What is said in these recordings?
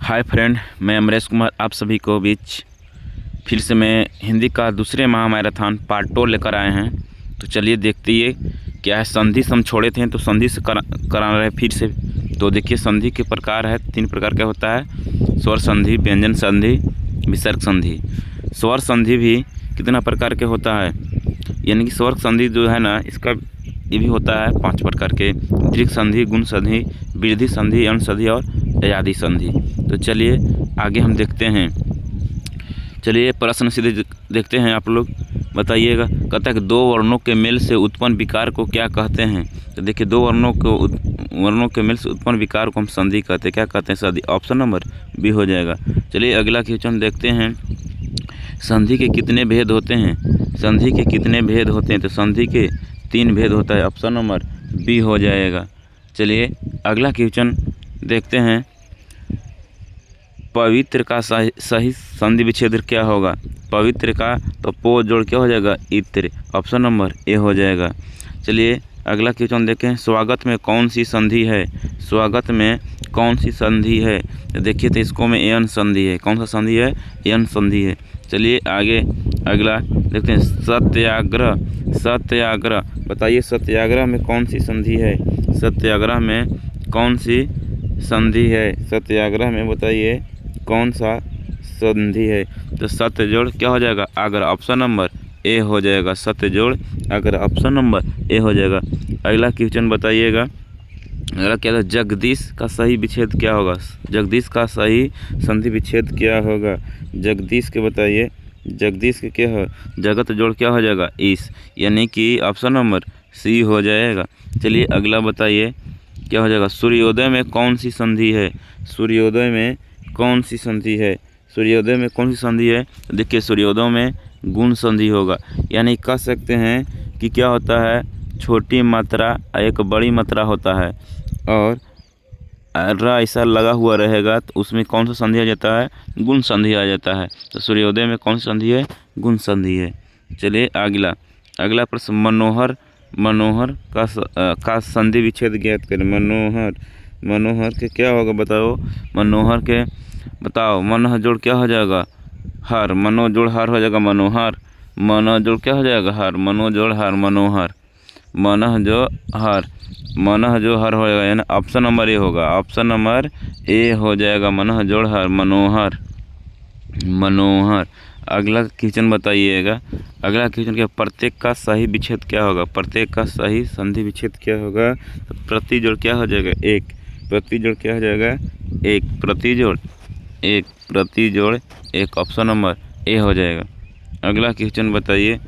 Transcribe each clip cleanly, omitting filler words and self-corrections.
Hi friend, मैं अमरेश कुमार आप सभी को बीच फिर से मैं हिंदी का दूसरे महामैराथन पार्ट 2 लेकर आए हैं। तो चलिए देखते ही क्या है। संधि से हम छोड़े थे तो संधि से करा रहे फिर से। तो देखिए संधि के प्रकार है, 3 प्रकार का होता है। स्वर संधि, व्यंजन संधि, विसर्ग संधि। स्वर संधि भी कितना प्रकार के होता है, यानी कि स्वर संधि जो है ना, इसका ये भी होता है 5 प्रकार के। दीर्घ संधि, गुण संधि, वृद्धि संधि, अण संधि और अयादि संधि। तो चलिए आगे हम देखते हैं। चलिए प्रश्न सीधे देखते हैं, आप लोग बताइएगा। कहता है कि 2 वर्णों के मेल से उत्पन्न विकार को क्या कहते हैं। तो देखिए 2 वर्णों के मेल से उत्पन्न विकार को हम संधि कहते हैं। क्या कहते हैं? संधि। ऑप्शन नंबर बी हो जाएगा। चलिए अगला क्वेश्चन देखते हैं। संधि के कितने भेद होते हैं? संधि के कितने भेद होते हैं? तो संधि के 3 भेद होता है। ऑप्शन नंबर बी हो जाएगा। चलिए अगला क्वेश्चन देखते हैं। पवित्र का सही संधि विच्छेद क्या होगा? पवित्र का तो पो जोड़ क्या हो जाएगा? इत्र। ऑप्शन नंबर ए हो जाएगा। चलिए अगला क्वेश्चन देखें। स्वागत में कौन सी संधि है? स्वागत में कौन सी संधि है? तो देखिए तो इसको में एन संधि है। कौन सा संधि है? एन संधि है। चलिए आगे अगला देखते हैं। सत्याग्रह। सत्याग्रह बताइए, सत्याग्रह में कौन सी संधि है? सत्याग्रह में कौन सी संधि है? सत्याग्रह में बताइए कौन सा संधि है? तो सत्य जोड़ क्या हो जाएगा? आग्रह। ऑप्शन नंबर ए हो जाएगा। सत्य जोड़ आग्रह। ऑप्शन नंबर ए हो जाएगा। अगला क्वेश्चन बताइएगा। अगला क्या था? जगदीश का सही विच्छेद क्या होगा? जगदीश का सही संधि विच्छेद क्या होगा? जगदीश के बताइए। जगदीश के क्या है? जगत जोड़ क्या हो जाएगा? ईश, यानी कि ऑप्शन नंबर सी हो जाएगा। चलिए अगला बताइए क्या हो जाएगा? सूर्योदय में कौन सी संधि है? सूर्योदय में कौन सी संधि है? सूर्योदय में कौन सी संधि है? देखिए सूर्योदय में गुण संधि होगा, यानी कह सकते हैं कि क्या होता है? छोटी मात्रा एक बड़ी मात्रा होता है और रा ऐसा लगा हुआ रहेगा तो उसमें कौन सा संधि आ जाता है? गुण संधि आ जाता है। तो सूर्योदय में कौन सी संधि है? गुण संधि है। चलिए अगला प्रश्न। मनोहर का संधि विच्छेद ज्ञात करें। मनोहर के क्या होगा बताओ? मनोहर के बताओ। मनोहर जोड़ क्या हो जाएगा? हर। मनो जोड़ हर हो जाएगा मनोहर। मनो जोड़ क्या हो जाएगा? हर। मनो जोड़ हर मनोहर। मनह जो हर हो जाएगा, यानी ऑप्शन नंबर ए होगा। ऑप्शन नंबर ए हो जाएगा। मनह जोड़ हर मनोहर। अगला क्वेश्चन बताइएगा। अगला क्वेश्चन क्या? प्रत्येक का सही विच्छेद क्या होगा? प्रत्येक का सही संधि विच्छेद क्या होगा? तो प्रति जोड़ क्या हो जाएगा? एक। प्रति जोड़ क्या हो जाएगा? एक। प्रति जोड़ एक। ऑप्शन नंबर ए हो जाएगा। अगला क्वेश्चन बताइए।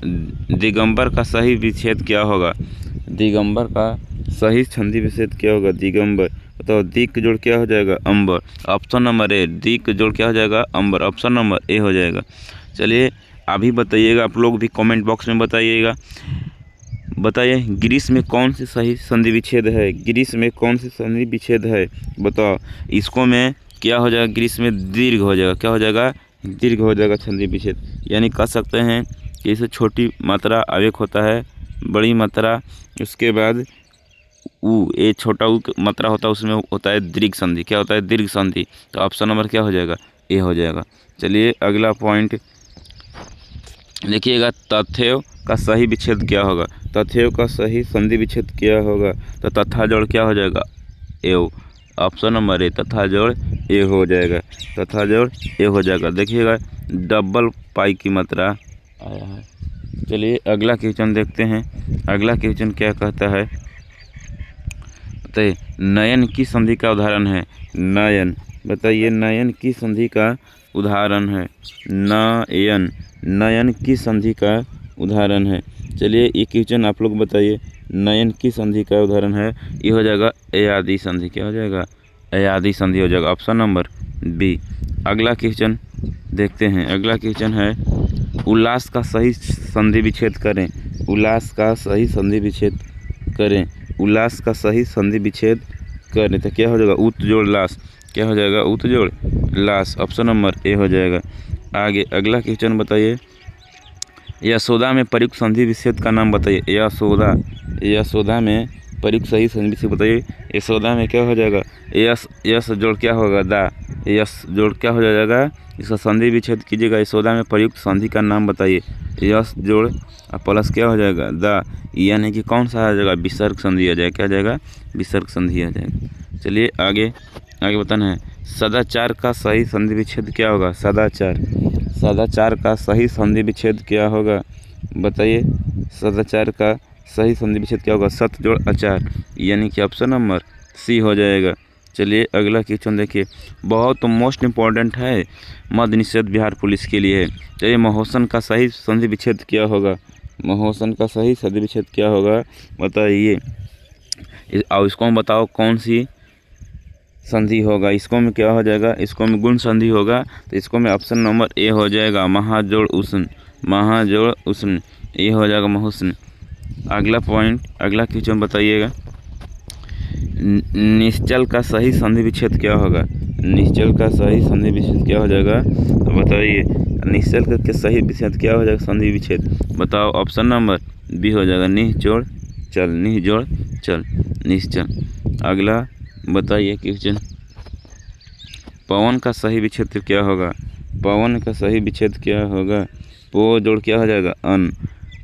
दिगंबर का सही विच्छेद क्या होगा? दिगंबर का सही संधि विच्छेद क्या होगा? दिगंबर बताओ। दिक जोड़ क्या हो जाएगा? अंबर। Option number A. दिक जोड़ क्या हो जाएगा? अंबर। ऑप्शन नंबर ए हो जाएगा। चलिए अभी बताइएगा, आप लोग भी कमेंट बॉक्स में बताइएगा। बताइए ग्रीस में कौन सी सही संधि विच्छेद है? ग्रीस में कौन सी संधि विच्छेद है बताओ। इसको में क्या हो जाएगा? ग्रीस में दीर्घ हो जाएगा। क्या हो जाएगा? दीर्घ हो जाएगा संधि विच्छेद। यानी कह सकते हैं कि इसे छोटी मात्रा आवेग होता है, बड़ी मात्रा, उसके बाद ये छोटा मात्रा होता है, उसमें होता है दीर्घ संधि। क्या होता है? दीर्घ संधि। तो ऑप्शन नंबर क्या हो जाएगा? ए हो जाएगा। चलिए अगला पॉइंट देखिएगा। तथ्यों का सही विच्छेद क्या होगा? तथ्यों का सही संधि विच्छेद क्या होगा? तो तथा जोड़ क्या हो जाएगा? एव। ऑप्शन नंबर ए। तथा जोड़ ए हो जाएगा। तथा जोड़ ए हो जाएगा। देखिएगा डबल पाई की मात्रा आया है। चलिए अगला क्वेश्चन देखते हैं। अगला क्वेश्चन क्या कहता है? बताइए नयन की संधि का उदाहरण है। नयन बताइए। नयन की संधि का उदाहरण है। नयन की संधि का उदाहरण है। चलिए ये क्वेश्चन आप लोग बताइए। नयन की संधि का उदाहरण है, ये हो जाएगा अयादि संधि। क्या हो जाएगा? अयादि संधि हो जाएगा। Option number B. अगला क्वेश्चन देखते हैं। अगला क्वेश्चन है उल्लास का सही संधि विच्छेद करें। उल्लास का सही संधि विच्छेद करें। उल्लास का सही संधि विच्छेद करें तो क्या हो जाएगा? उत जोड़ लास। क्या हो जाएगा? उत जोड़ लास। ऑप्शन नंबर ए हो जाएगा। आगे अगला क्वेश्चन बताइए। यशोदा में प्रयुक्त संधि विच्छेद का नाम बताइए। यशोदा में प्रयुक्त सही संधि विच्छेद बताइए। यशोदा में क्या हो जाएगा, यस यस जोड़ क्या होगा, दा, यस जोड़ क्या हो जाएगा, इसका संधि विच्छेद कीजिएगा। यशोदा में प्रयुक्त संधि का नाम बताइए। यस जोड़ प्लस क्या हो जाएगा, दा, यानी कि कौन सा आ जाएगा, विसर्ग संधि आ जाएगा। क्या आ जाएगा, विसर्ग संधि आ जाएगा। चलिए आगे आगे बताना है। सदाचार का सही संधि विच्छेद क्या होगा, सदाचार, सदाचार का सही संधि विच्छेद क्या होगा बताइए। सदाचार का सही संधि विच्छेद क्या होगा, सत जोड़ आचार, यानी कि ऑप्शन नंबर सी हो जाएगा। चलिए अगला क्वेश्चन देखिए, बहुत मोस्ट इम्पॉर्टेंट है, मद्य निषेध बिहार पुलिस के लिए है। चलिए महोसन का सही संधि विच्छेद क्या होगा, महोसन का सही संधि विच्छेद क्या होगा बताइए। और इसको हम बताओ कौन सी संधि होगा, इसको में क्या हो जाएगा, इसको में गुण संधि होगा, तो इसको में ऑप्शन नंबर ए हो जाएगा, महाजोड़ उष्ण, महाजोड़ उष्ण, ये हो जाएगा महोष्ण। अगला पॉइंट, अगला क्वेश्चन बताइएगा, निश्चल का सही संधि विच्छेद क्या होगा, निश्चल का सही संधि विच्छेद क्या हो जाएगा तो बताइए। निश्चल का सही विच्छेद क्या हो जाएगा, संधि विच्छेद बताओ, ऑप्शन नंबर बी हो जाएगा, निह जोड़ चल, निह जोड़ चल, निश्चल। अगला बताइए क्वेश्चन, पवन का सही विच्छेद क्या होगा, पवन का सही विच्छेद क्या होगा, पो जोड़ क्या हो जाएगा, अन,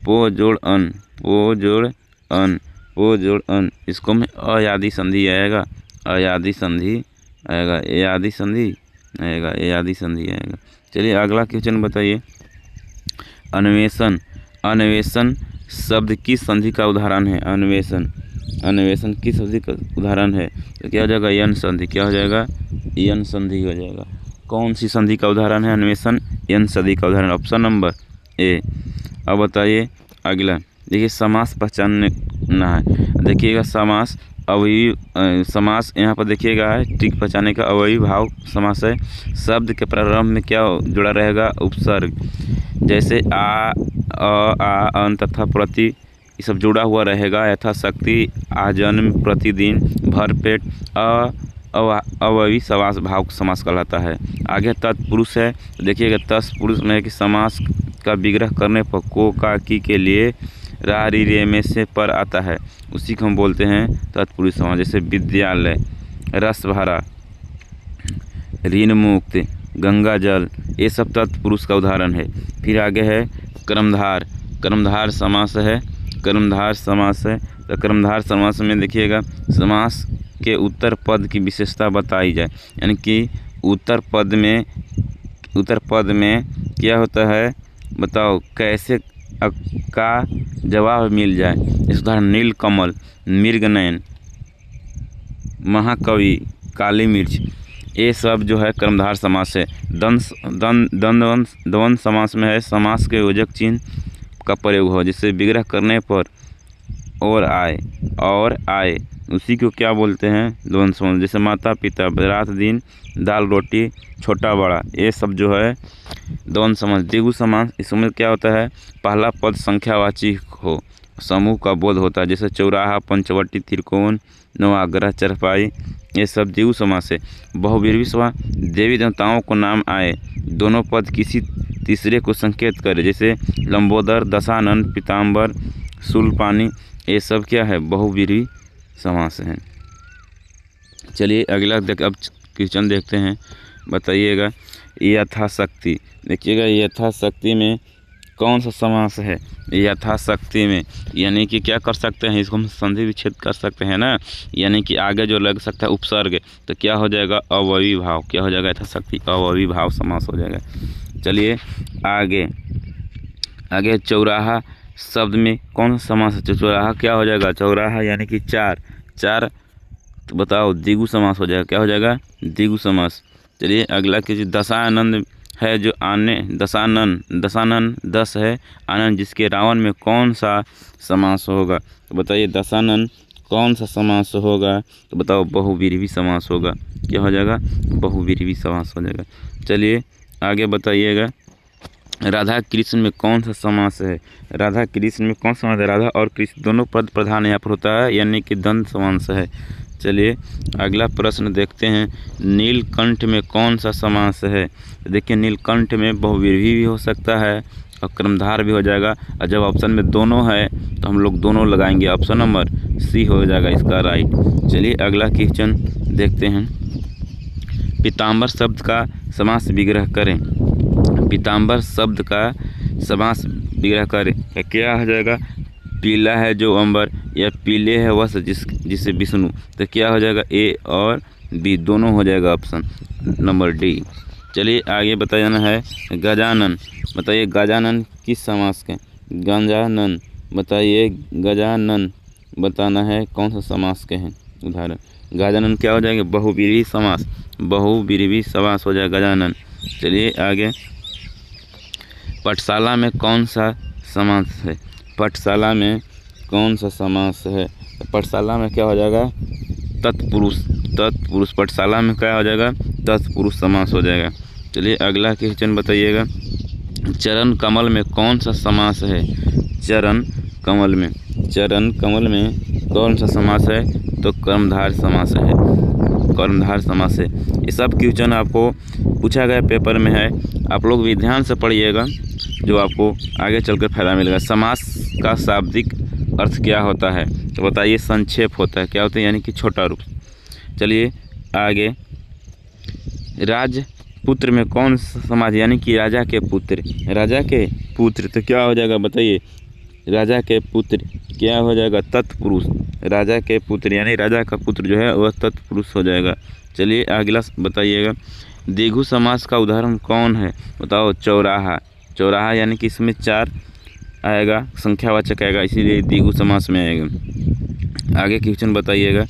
पो जोड़ अन, पो जोड़ अन, पो जोड़ अन, इसको में अयादि संधि आएगा, अयादि संधि आएगा, यादि संधि आएगा, यादि संधि आएगा। चलिए अगला क्वेश्चन बताइए, अन्वेषण, अन्वेषण शब्द किस संधि का उदाहरण है, अन्वेषण, अन्वेषण किस संधि का उदाहरण है, तो क्या हो जाएगा, यन संधि, क्या हो जाएगा, यन संधि हो जाएगा। कौन सी संधि का उदाहरण है अन्वेषण, यन संधि का उदाहरण, ऑप्शन नंबर ए। अब बताइए अगला, देखिए समास पहचानना है, देखिएगा समास अवयवी समास यहाँ पर देखिएगा है, ट्रिक पहचाने का, अवयवी भाव समास है। शब्द के प्रारंभ में क्या जुड़ा रहेगा, उपसर्ग, जैसे आ, अन तथा प्रति, ये सब जुड़ा हुआ रहेगा। यथाशक्ति, आजन्म, प्रतिदिन, भरपेट, अवयवी समास भाव समास कहलाता है। आगे तत्पुरुष है, देखिएगा तत्पुरुष में कि समास का विग्रह करने पर को, का, की के लिए रा, री, रे में से पर आता है, उसी को हम बोलते हैं तत्पुरुष समास। जैसे विद्यालय, रस भरा, ऋण मुक्त, गंगा जल, ये सब तत्पुरुष का उदाहरण है। फिर आगे है कर्मधार, कर्मधार समास है, कर्मधार समास है। तो कर्मधार समास में देखिएगा समास के उत्तर पद की विशेषता बताई जाए, यानी कि उत्तर पद में क्या होता है बताओ, कैसे का जवाब मिल जाए। इस उदाहरण नीलकमल, मृगनयन, महाकवि, काली मिर्च, ये सब जो है कर्मधार समास है। द्वंद्व समास में है, समास के योजक चिन्ह का प्रयोग हो, जिससे विग्रह करने पर और आए, उसी को क्या बोलते हैं, द्वंद्व समास। जैसे माता पिता, रात दिन, दाल रोटी, छोटा बड़ा, ये सब जो है द्वंद्व समास। द्विगु समास, इसमें क्या होता है, पहला पद संख्यावाची हो, समूह का बोध होता है, जैसे चौराहा, पंचवटी, त्रिकोण, नवाग्रह, चरपाई, ये सब द्विगु समास है। बहुव्रीहि समास, देवी देवताओं को नाम आए, दोनों पद किसी तीसरे को संकेत करे, जैसे लंबोदर, दशानन, पीताम्बर, शूलपाणी, ये सब क्या है, बहुव्रीहि समास है। चलिए अगला अब क्वेश्चन देखते हैं, बताइएगा यथाशक्ति। देखिएगा यथाशक्ति में कौन सा समास है, यथाशक्ति में, यानी कि क्या कर सकते हैं, इसको हम संधि विच्छेद कर सकते हैं ना, यानी कि आगे जो लग सकता है उपसर्ग, तो क्या हो जाएगा, अवयवी भाव, क्या हो जाएगा, यथाशक्ति अवयवी भाव समास हो जाएगा। चलिए आगे चौराहा शब्द में कौन सा समास है, चौराहा क्या हो जाएगा, चौराहा यानी कि चार, तो बताओ द्विगु समास हो जाएगा, क्या हो जाएगा, द्विगु समास। चलिए अगला कीजिए, दशानंद है जो दशानन 10 है, आनंद जिसके रावण में कौन सा समास होगा, तो बताइए दशानन कौन सा समास होगा, तो बताओ बहुव्रीहि समास होगा, क्या हो जाएगा, बहुव्रीहि समास हो जाएगा। चलिए आगे बताइएगा, राधा कृष्ण में कौन सा समास है, राधा कृष्ण में कौन सा समास है, राधा और कृष्ण दोनों पद प्रधान यहाँ पर होता है, यानी कि द्वंद्व समास है। चलिए अगला प्रश्न देखते हैं, नीलकंठ में कौन सा समास है, देखिए नीलकंठ में बहुव्रीहि भी हो सकता है और कर्मधार भी हो जाएगा। और जब ऑप्शन में दोनों है तो हम लोग दोनों लगाएंगे, ऑप्शन नंबर सी हो जाएगा इसका राइट। चलिए अगला क्वेश्चन देखते हैं। पीताम्बर शब्द का समास विग्रह करें। पीताम्बर शब्द का समास विग्रह करें, क्या हो जाएगा? पीला है जो अंबर, या पीले है वह जिसे विष्णु, तो क्या हो जाएगा? ए और बी दोनों हो जाएगा ऑप्शन नंबर डी। चलिए आगे बताना है गजानन। बताइए गजानन किस समास के? गजानन बताइए, गजानन बताना है कौन सा समास के हैं। उदाहरण गजानन क्या हो जाएगा? बहुव्रीहि समास, बहुव्रीहि समास हो जाएगा गजानन। चलिए आगे, पाठशाला में कौन सा समास है? पाठशाला में कौन सा समास है? पाठशाला में क्या हो जाएगा? तत्पुरुष, तत्पुरुष। पाठशाला में क्या हो जाएगा? तत्पुरुष समास हो जाएगा। चलिए अगला क्वेश्चन बताइएगा। चरण कमल में कौन सा समास है? चरण कमल में, चरण कमल में कौन सा समास है? तो कर्मधार समास है, कर्मधार समास है। ये सब क्वेश्चन आपको पूछा गया पेपर में है, आप लोग भी ध्यान से पढ़िएगा, जो आपको आगे चलकर फायदा मिलेगा। समास का शाब्दिक अर्थ क्या होता है? तो बताइए संक्षेप होता है। क्या होता है? यानी कि छोटा रूप। चलिए आगे, राजपुत्र में कौन सा समास, यानी कि राजा के पुत्र, राजा के पुत्र, तो क्या हो जाएगा? बताइए राजा के पुत्र क्या हो जाएगा? तत्पुरुष। राजा के पुत्र यानी राजा का पुत्र जो है वह तत्पुरुष हो जाएगा। चलिए अगला बताइएगा। द्विगु समास का उदाहरण कौन है? बताओ चौराहा। चौराहा यानी कि इसमें 4 आएगा, संख्यावाचक आएगा, इसीलिए द्विगु समास में आएगा। आगे क्वेश्चन बताइएगा।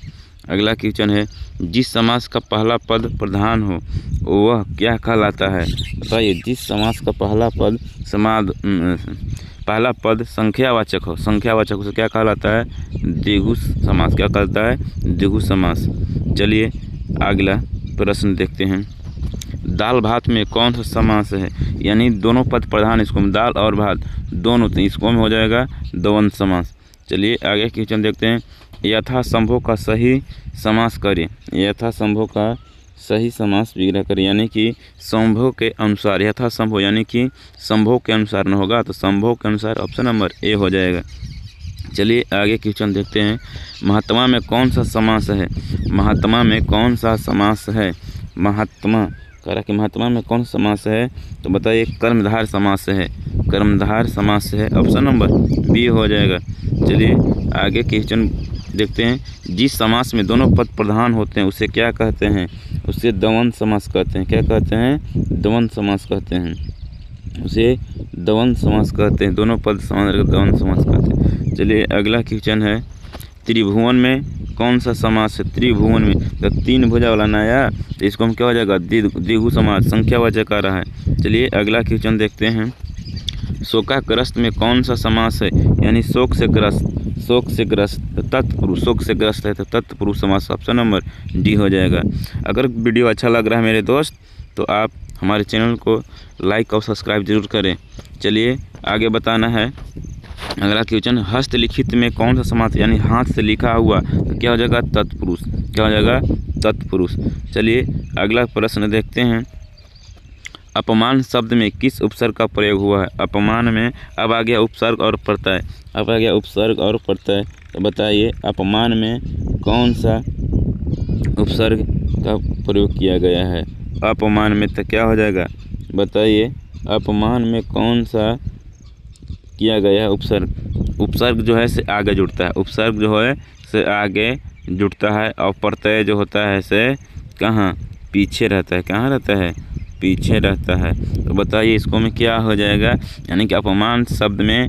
अगला क्वेश्चन है, जिस समास का पहला पद प्रधान हो वह क्या कहलाता है? बताइए जिस समास का पहला पद संख्यावाचक हो, संख्यावाचक उसे क्या कहलाता है? द्विगु समास। क्या कहलाता है? द्विगु समास। चलिए अगला प्रश्न देखते हैं। दाल भात में कौन सा समास है? यानी दोनों पद प्रधान, इसको में दाल और भात दोनों, तो इसको में हो जाएगा द्वंद्व समास। चलिए आगे क्वेश्चन देखते हैं। यथासंभव का सही समास करें। यथासंभव का सही समास विग्रह करें, यानी कि संभव के अनुसार। यथासंभव यानी कि संभव के अनुसार न होगा, तो संभव के अनुसार ऑप्शन नंबर ए हो जाएगा। चलिए आगे क्वेश्चन देखते हैं। महात्मा में कौन सा समास है? महात्मा में कौन सा समास है? महात्मा कह रहा कि महात्मा में कौन सा समास है? तो बताइए कर्मधार समास है, कर्मधार समास है, ऑप्शन नंबर बी हो जाएगा। चलिए आगे क्वेश्चन देखते हैं। जिस समास में दोनों पद प्रधान होते हैं उसे क्या कहते हैं? उसे द्वंद्व समास कहते हैं। क्या कहते हैं? द्वंद्व समास कहते हैं, उसे द्वंद्व समास कहते हैं। दोनों पद समान रहकर द्वंद्व समास कहते हैं। चलिए अगला क्वेश्चन है। त्रिभुवन में कौन सा समास है? त्रिभुवन में तो 3 भुजा वाला ना आया, तो इसको हम क्या हो जाएगा? द्विगु समास, संख्यावाचक आ रहा है। चलिए अगला क्वेश्चन देखते हैं। शोकाग्रस्त में कौन सा समास है? यानी शोक से ग्रस्त, शोक से ग्रस्त तत्पुरुष, शोक से ग्रस्त है तो तत्पुरुष समास, ऑप्शन नंबर डी हो जाएगा। अगर वीडियो अच्छा लग रहा है मेरे दोस्त तो आप हमारे चैनल को लाइक और सब्सक्राइब जरूर करें। चलिए आगे बताना है। अगला क्वेश्चन, हस्तलिखित में कौन सा समास, यानी हाथ से लिखा हुआ, तो क्या हो जाएगा? तत्पुरुष। क्या हो जाएगा? तत्पुरुष। चलिए अगला प्रश्न देखते हैं। अपमान शब्द में किस उपसर्ग का प्रयोग हुआ है? अपमान में अब आ गया उपसर्ग और प्रत्यय, अब आ गया उपसर्ग और प्रत्यय, तो बताइए अपमान में कौन सा उपसर्ग का प्रयोग किया गया है? अपमान में तो क्या हो जाएगा? बताइए अपमान में कौन सा किया गया है उपसर्ग? उपसर्ग जो है से आगे जुड़ता है, उपसर्ग जो है से आगे जुड़ता है, और प्रत्यय जो होता है से कहाँ? पीछे रहता है। कहाँ रहता है? पीछे रहता है। तो बताइए इसको में क्या हो जाएगा? यानी कि अपमान शब्द में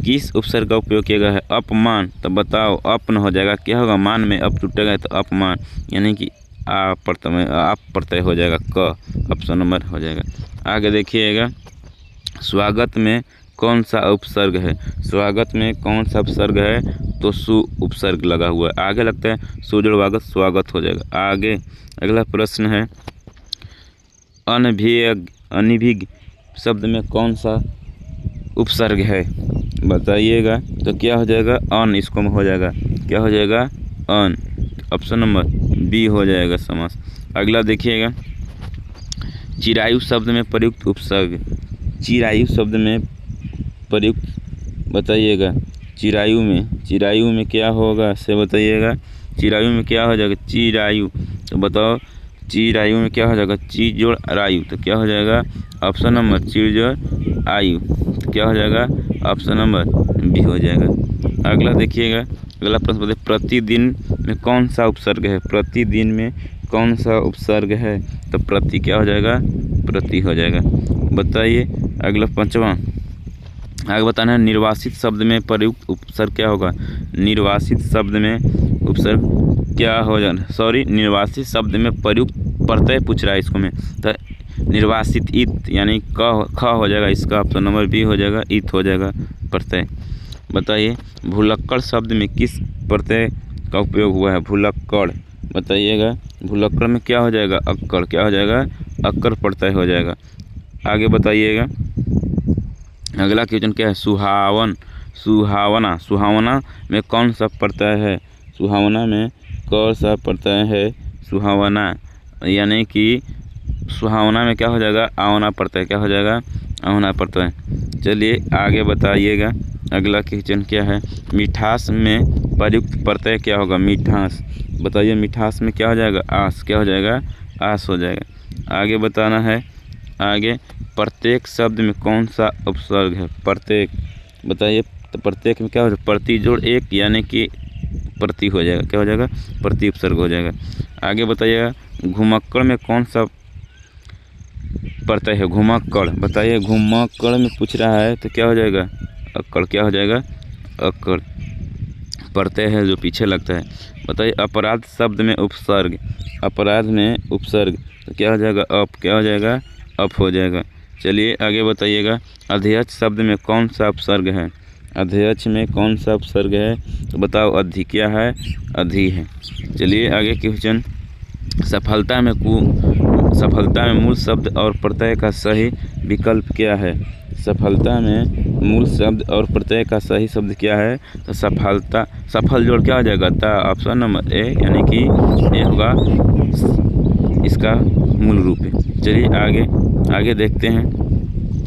किस उपसर्ग का उपयोग किया गया है? अपमान, तो बताओ अपन हो जाएगा। क्या होगा? मान में अप टूटेगा तो अपमान, यानी कि आप प्रत्यय हो जाएगा, क, ऑप्शन नंबर हो जाएगा। आगे देखिएगा। स्वागत में कौन सा उपसर्ग है? स्वागत में कौन सा उपसर्ग है? तो सु उपसर्ग लगा हुआ है, आगे लगता है सुजड़वागत, स्वागत हो जाएगा। आगे अगला प्रश्न है। अनभिज्ञ शब्द में कौन सा उपसर्ग है? बताइएगा। तो क्या हो जाएगा? अन, इसको में हो जाएगा। क्या हो जाएगा? अन, ऑप्शन नंबर बी हो जाएगा समास। अगला देखिएगा। चिरायु शब्द में प्रयुक्त उपसर्ग, चिरायु शब्द में प्रयुक्त बताइएगा। चिरायु में क्या होगा से बताइएगा। चिरायु में क्या हो जाएगा, चिरायु, तो बताओ चिरायु में क्या हो जाएगा, ची जोड़ रायु, तो क्या हो जाएगा ऑप्शन नंबर ची जोड़ आयु, तो क्या हो जाएगा ऑप्शन नंबर बी हो जाएगा। अगला देखिएगा, अगला प्रश्न बताइए प्रतिदिन में कौन सा उपसर्ग है, प्रतिदिन में कौन सा उपसर्ग है, तो प्रति क्या हो जाएगा, प्रति हो जाएगा। बताइए अगला पांचवा, आगे बताना है निर्वासित शब्द में प्रयुक्त उपसर्ग क्या होगा। निर्वासित शब्द में उपसर्ग क्या हो जाना, सॉरी निर्वासित शब्द में प्रयुक्त प्रत्यय पूछ रहा है इसको में, तो निर्वासित इत यानी ख हो जाएगा, इसका ऑप्शन नंबर बी हो जाएगा, इत हो जाएगा प्रत्यय। बताइए भुलक्कड़ शब्द में किस प्रत्यय का उपयोग हुआ है, भुलक्कड़, बताइएगा भुलक्कड़ में क्या हो जाएगा, अक्कड़, क्या हो जाएगा अक्कड़ प्रत्यय हो जाएगा। आगे बताइएगा अगला क्वेश्चन क्या है, सुहावन, सुहावना, सुहावना में कौन सा प्रत्यय है, सुहावना में कौन सा प्रत्यय है, सुहावना यानी कि सुहावना में क्या हो जाएगा, आवना प्रत्यय, क्या हो जाएगा आवना प्रत्यय। चलिए आगे बताइएगा अगला क्वेश्चन क्या है, मिठास में प्रयुक्त प्रत्यय क्या होगा, मिठास, बताइए मिठास में क्या हो जाएगा, आस, क्या हो जाएगा आस हो जाएगा। आगे बताना है, आगे प्रत्येक शब्द में कौन सा उपसर्ग है, प्रत्येक, बताइए तो प्रत्येक में क्या हो जाएगा, प्रति जोड़ एक यानी कि प्रति हो जाएगा, क्या हो जाएगा प्रति उपसर्ग हो जाएगा। आगे बताइएगा घुमक्कड़ में कौन सा प्रत्यय है, घुमक्कड़, बताइए घुमक्कड़ में पूछ रहा है तो क्या हो जाएगा अक्कड़, क्या हो जाएगा अक्कड़ प्रत्यय है जो पीछे लगता है। बताइए अपराध शब्द में उपसर्ग, अपराध में उपसर्ग, तो क्या हो जाएगा अप, क्या हो जाएगा अप हो जाएगा। चलिए आगे बताइएगा अध्यक्ष शब्द में कौन सा उपसर्ग है, अध्यक्ष में कौन सा उपसर्ग है, तो बताओ अधि, क्या है अधि है। चलिए आगे क्वेश्चन, सफलता में मूल शब्द और प्रत्यय का सही विकल्प क्या है, सफलता में मूल शब्द और प्रत्यय का सही शब्द क्या है, तो सफलता, सफल जोड़ क्या हो जाएगा ता, ऑप्शन नंबर ए यानी कि ए होगा इसका मूल रूप है। चलिए आगे देखते हैं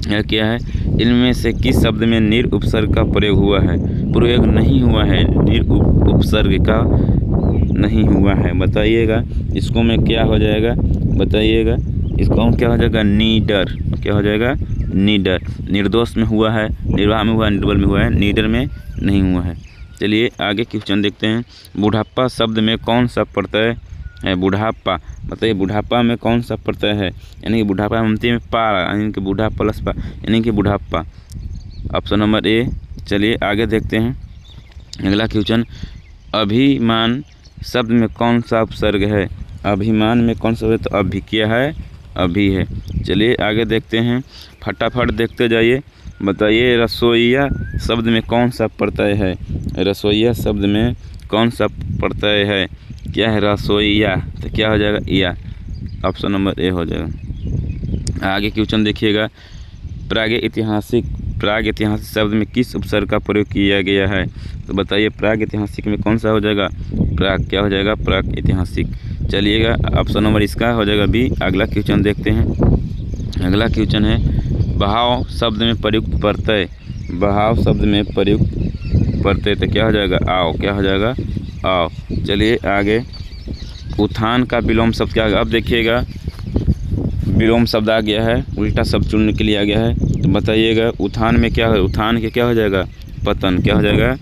यह क्या है, इनमें से किस शब्द में निर उपसर्ग का प्रयोग हुआ है, प्रयोग नहीं हुआ है, निर उपसर्ग का नहीं हुआ है, बताइएगा इसको में क्या हो जाएगा, बताइएगा इसको क्या हो जाएगा नीडर, क्या हो जाएगा नीडर, निर्दोष में हुआ है, निर्वाह में हुआ है, निर्बल में हुआ है, नीडर में नहीं हुआ है। चलिए आगे क्वेश्चन देखते हैं, बुढ़ापा शब्द में कौन सा प्रत्यय है, बुढ़ापा, बताइए बुढ़ापा में कौन सा प्रत्यय है, यानी कि बुढ़ापा ममती में पा, यानी कि बूढ़ा प्लस पा यानी कि बुढ़ापा, ऑप्शन नंबर ए। चलिए आगे देखते हैं अगला क्वेश्चन, अभिमान शब्द में कौन सा उपसर्ग है, अभिमान में कौन सा है, तो अभी क्या है अभी है। चलिए आगे देखते हैं, फटाफट देखते जाइए। बताइए रसोइया शब्द में कौन सा प्रत्यय है, रसोइया शब्द में कौन सा प्रत्यय है, क्या है रसोइया, तो क्या हो जाएगा या, ऑप्शन नंबर ए हो जाएगा। आगे क्वेश्चन देखिएगा, प्रागैतिहासिक शब्द में किस उपसर्ग का प्रयोग किया गया है, तो बताइए प्रागैतिहासिक में कौन सा हो जाएगा प्राग, क्या हो जाएगा प्रागैतिहासिक। चलिएगा ऑप्शन नंबर इसका हो जाएगा बी। अगला क्वेश्चन देखते हैं, अगला क्वेश्चन है बहाव शब्द में प्रयुक्त प्रत्यय, बहाव शब्द में प्रयुक्त प्रत्यय, तो क्या हो जाएगा आओ, क्या हो जाएगा आओ। चलिए आगे, उत्थान का विलोम शब्द क्या होगा, अब देखिएगा विलोम शब्द आ गया है, उल्टा शब्द चुनने के लिए आ गया है, तो बताइएगा उत्थान में क्या है, उत्थान के क्या हो जाएगा पतन, क्या हो जाएगा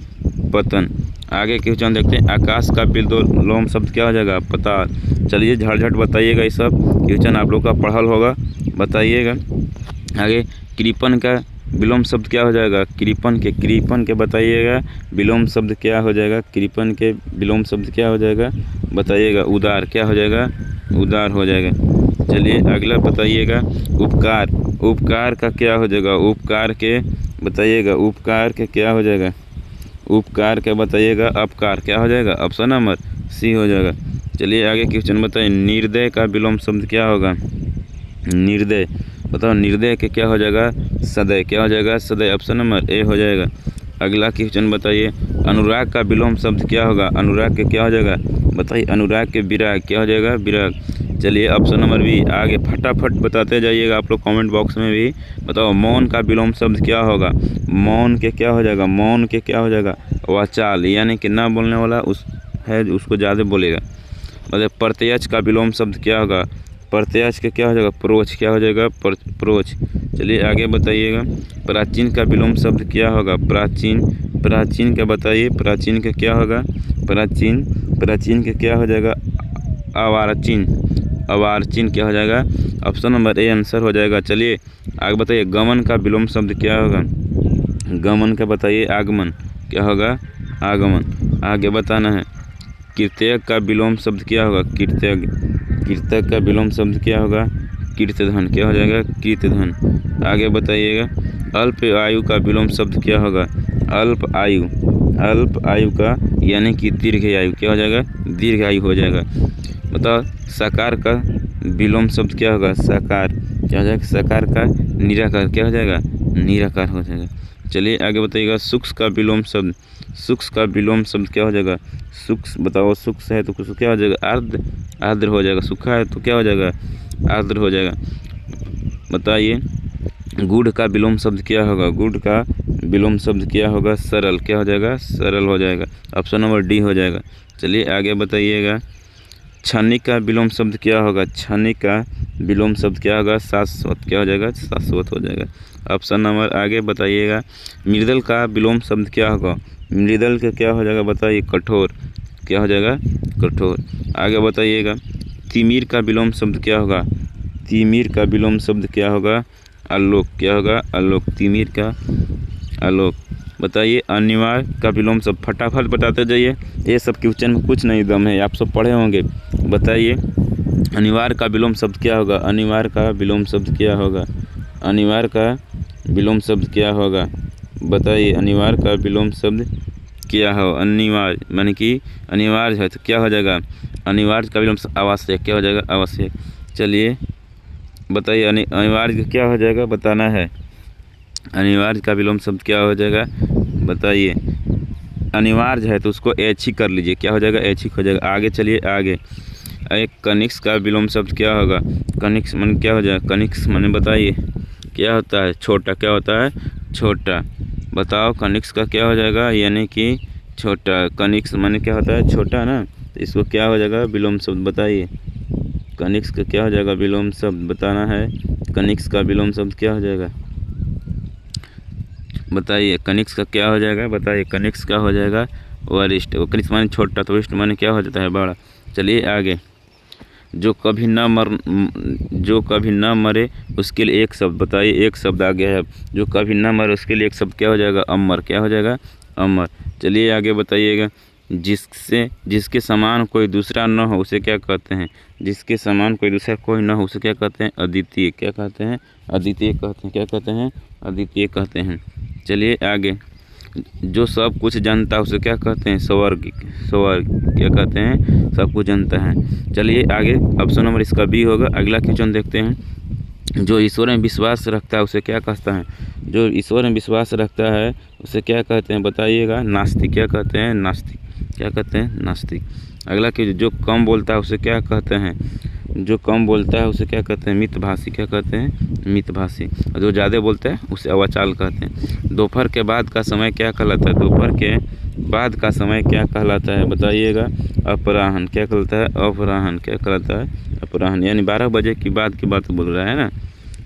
पतन। आगे क्वेश्चन देखते हैं, आकाश का विलोम शब्द क्या हो जाएगा पताल। चलिए झटझट बताइएगा, ये सब क्वेश्चन आप लोग का पढ़ल होगा, बताइएगा। आगे कृपन का विलोम शब्द क्या हो जाएगा, कृपन के बताइएगा विलोम शब्द क्या हो जाएगा, कृपन के विलोम शब्द क्या हो जाएगा बताइएगा उदार, क्या हो जाएगा उदार हो जाएगा। चलिए अगला बताइएगा, उपकार का क्या हो जाएगा, उपकार के बताइएगा, उपकार के क्या हो जाएगा, उपकार के बताइएगा अपकार, क्या हो जाएगा ऑप्शन नंबर सी हो जाएगा। चलिए आगे क्वेश्चन बताइए, निर्दय का विलोम शब्द क्या होगा, निर्दय, बताओ निर्दय के क्या हो जाएगा सदय, क्या हो जाएगा सदय, ऑप्शन नंबर ए हो जाएगा। अगला क्वेश्चन बताइए, अनुराग का विलोम शब्द क्या होगा, अनुराग के क्या हो जाएगा बताइए अनुराग के विराग, क्या हो जाएगा विराग, चलिए ऑप्शन नंबर बी। आगे फटाफट बताते जाइएगा आप लोग कमेंट बॉक्स में भी। बताओ मौन का विलोम शब्द क्या होगा। मौन के क्या हो जाएगा, मौन के क्या हो जाएगा, वाचाल, यानी कि ना बोलने वाला उस है उसको ज़्यादा बोलेगा। मतलब प्रत्यक्ष का विलोम शब्द क्या होगा, प्रत्यक्ष के क्या हो जाएगा, प्रोच, क्या हो जाएगा, प्रोच। चलिए आगे बताइएगा। प्राचीन का विलोम शब्द क्या होगा, प्राचीन, प्राचीन का बताइए, प्राचीन का क्या होगा, प्राचीन, प्राचीन के क्या हो जाएगा, अवारचीन, अवारचीन क्या हो जाएगा, ऑप्शन नंबर ए आंसर हो जाएगा। चलिए आगे बताइए। गमन का विलोम शब्द क्या होगा, गमन का बताइए, आगमन, क्या होगा, आगमन। आगे बताना है। कीर्तक का विलोम शब्द क्या होगा, कीर्तक, कीर्तक का विलोम शब्द क्या होगा, कीर्तधन, क्या हो जाएगा, कीर्तधन। आगे बताइएगा। अल्प आयु का विलोम शब्द क्या होगा, अल्प आयु, अल्प आयु का यानी कि दीर्घ आयु, क्या हो जाएगा, दीर्घ आयु हो जाएगा। बताओ साकार का विलोम शब्द क्या होगा, साकार, क्या हो जाएगा, साकार का निराकार, क्या हो जाएगा, निराकार हो जाएगा। चलिए आगे बताइएगा। सूक्ष्म का विलोम शब्द, सूक्ष्म का विलोम शब्द क्या हो जाएगा, सूक्ष्म, बताओ सूक्ष्म है तो कुछ क्या हो जाएगा, आर्द्र, आर्द्र हो जाएगा। सूखा है तो क्या हो जाएगा, आर्द्र हो जाएगा। बताइए। गुड़ का विलोम शब्द क्या होगा, गुड़ का विलोम शब्द क्या होगा, सरल, क्या हो जाएगा, सरल हो जाएगा। ऑप्शन नंबर डी हो जाएगा। चलिए आगे बताइएगा। क्षणिक का विलोम शब्द क्या होगा, क्षणिक का विलोम शब्द क्या होगा, शाश्वत, क्या हो जाएगा, शाश्वत हो जाएगा। ऑप्शन नंबर आगे बताइएगा। मृदल का विलोम शब्द क्या होगा, मृदल का क्या हो जाएगा, बताइए, कठोर, क्या हो जाएगा, कठोर। आगे बताइएगा। तिमिर का विलोम शब्द क्या होगा, तिमिर का विलोम शब्द क्या होगा, आलोक, क्या होगा, आलोक, तिमिर का आलोक। बताइए। अनिवार्य का विलोम शब्द, फटाफट बताते जाइए, ये सब क्वेश्चन में कुछ नहीं दम है, आप सब पढ़े होंगे। बताइए। अनिवार्य का विलोम शब्द क्या होगा, अनिवार्य का विलोम शब्द क्या होगा, अनिवार्य का विलोम शब्द क्या होगा, बताइए। अनिवार्य का विलोम शब्द क्या हो, अनिवार्य माने कि अनिवार्य है तो क्या हो जाएगा, अनिवार्य का विलोम शब्द आवश्यक, क्या हो जाएगा, आवश्यक। चलिए बताइए। अनिवार्य क्या हो जाएगा, बताना है। अनिवार्य का विलोम शब्द क्या हो जाएगा, बताइए। अनिवार्य है तो उसको ऐच्छिक कर लीजिए, क्या हो जाएगा, ऐच्छिक हो जाएगा। आगे चलिए आगे। एक कनिष्क का विलोम शब्द क्या होगा, कनिष्क मन क्या हो जाएगा, कनिष्क माने बताइए, क्या होता है, छोटा, क्या होता है, छोटा। बताओ कनिष्क का क्या हो जाएगा, यानी कि छोटा। कनिष्क माने क्या होता है, छोटा ना, तो इसको क्या हो जाएगा, विलोम शब्द, बताइए। कनिष्क का क्या हो जाएगा, विलोम शब्द बताना है। कनिष्क का विलोम शब्द क्या हो जाएगा, बताइए। कनिष्क का क्या हो जाएगा, बताइए। कनिष्क का हो जाएगा वरिष्ठ। वो कनिष्क माने छोटा, तो वरिष्ठ माने क्या हो जाता है, बड़ा। चलिए आगे। जो कभी न मरे उसके लिए एक शब्द, बताइए। एक शब्द आ गया है, जो कभी न मरे उसके लिए एक शब्द क्या हो जाएगा, अमर, क्या हो जाएगा, अमर। चलिए आगे बताइएगा। जिसके समान कोई दूसरा न हो उसे क्या कहते हैं, जिसके समान कोई दूसरा कोई न हो उसे क्या कहते हैं, अद्वितीय, क्या कहते हैं, अद्वितीय कहते हैं, क्या कहते हैं, अद्वितीय कहते हैं। चलिए आगे। जो सब कुछ जानता है उसे क्या कहते हैं, स्वर्ग, स्वर्ग, क्या कहते हैं, सब कुछ जानता है। चलिए आगे। ऑप्शन नंबर इसका बी होगा। अगला क्वेश्चन देखते हैं। जो ईश्वर में विश्वास रखता है उसे क्या कहता है, जो ईश्वर में विश्वास रखता है उसे क्या कहते हैं, बताइएगा। नास्तिक, क्या कहते हैं, नास्तिक, क्या कहते हैं, नास्तिक। अगला क्वेश्चन। जो कम बोलता है उसे क्या कहते हैं, जो कम बोलता है उसे क्या कहते हैं, मितभाषी, क्या कहते हैं, मितभाषी। और जो ज़्यादा बोलता है उसे अवाचाल कहते हैं। दोपहर के बाद का समय क्या कहलाता है, दोपहर के बाद का समय क्या कहलाता है, बताइएगा। अपराह्न, क्या कहलाता है, अपराह्न, क्या कहलाता है, अपराह्न, यानी 12 बजे की बाद की बात बोल रहा है ना।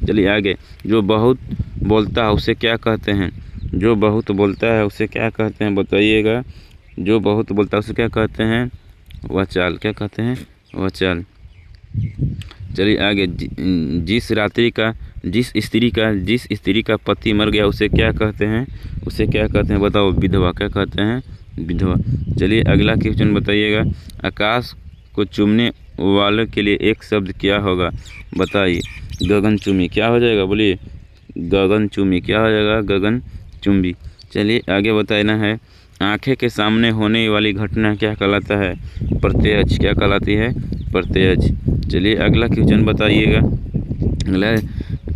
चलिए आगे। जो बहुत बोलता है उसे क्या कहते हैं, जो बहुत बोलता है उसे क्या कहते हैं, बताइएगा। जो बहुत बोलता है उसे क्या कहते हैं, वाचाल, क्या कहते हैं, वाचाल। चलिए आगे। जिस स्त्री का पति मर गया उसे क्या कहते हैं, उसे क्या कहते हैं, बताओ। विधवा, क्या कहते हैं, विधवा। चलिए अगला क्वेश्चन बताइएगा। आकाश को चूमने वाले के लिए एक शब्द क्या होगा, बताइए। गगनचुंबी, क्या हो जाएगा, बोलिए। गगनचुंबी, क्या हो जाएगा, गगनचुंबी। चलिए आगे बताना है। आंखें के सामने होने वाली घटना क्या कहलाता है, प्रत्यक्ष, क्या कहलाती है, प्रत्यक्ष। चलिए अगला क्वेश्चन बताइएगा। अगला।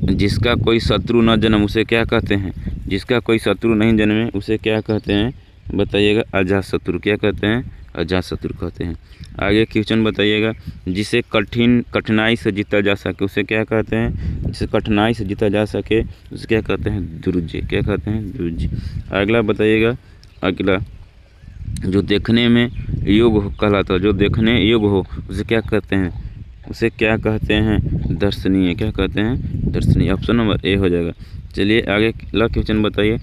जिसका कोई शत्रु न जन्म उसे क्या कहते हैं, जिसका कोई शत्रु नहीं जन्मे उसे क्या कहते हैं, बताइएगा। अजातशत्रु, क्या कहते हैं, अजातशत्रु कहते हैं। आगे क्वेश्चन बताइएगा, जिसे कठिनाई से जीता जा सके उसे क्या कहते हैं? जिसे कठिनाई से जीता जा सके उसे क्या कहते हैं? दुर्जय। क्या कहते हैं? दुर्जय। अगला बताइएगा, अगला जो देखने में योग्य हो कहलाता है, जो देखने योग्य हो उसे क्या कहते हैं? उसे क्या कहते हैं? दर्शनीय। क्या कहते हैं? दर्शनीय। ऑप्शन नंबर ए हो जाएगा। चलिए आगे अगला क्वेश्चन बताइए,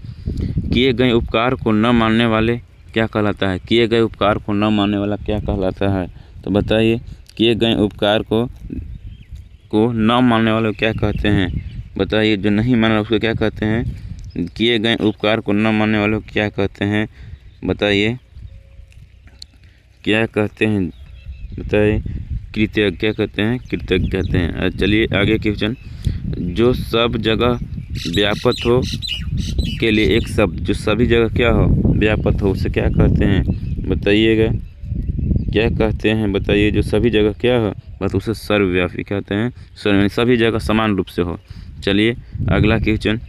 किए गए उपकार को न मानने वाले क्या कहलाता है? किए गए उपकार को न मानने वाला क्या कहलाता है? तो बताइए, किए गए उपकार को न मानने वाले क्या कहते हैं? बताइए, जो नहीं माना उसको क्या कहते हैं? किए गए उपकार को न मानने वाले को क्या कहते हैं? बताइए, क्या कहते हैं? बताइए, कृतज्ञ। क्या कहते हैं? कृतज्ञ कहते हैं। चलिए आगे क्वेश्चन, जो सब जगह व्यापक हो के लिए एक शब्द जो सभी जगह क्या हो? व्यापक हो, उसे क्या कहते हैं? बताइएगा, क्या कहते हैं? बताइए, जो सभी जगह क्या हो बस उसे सर्वव्यापी कहते हैं। सभी जगह समान रूप से हो। चलिए अगला क्वेश्चन,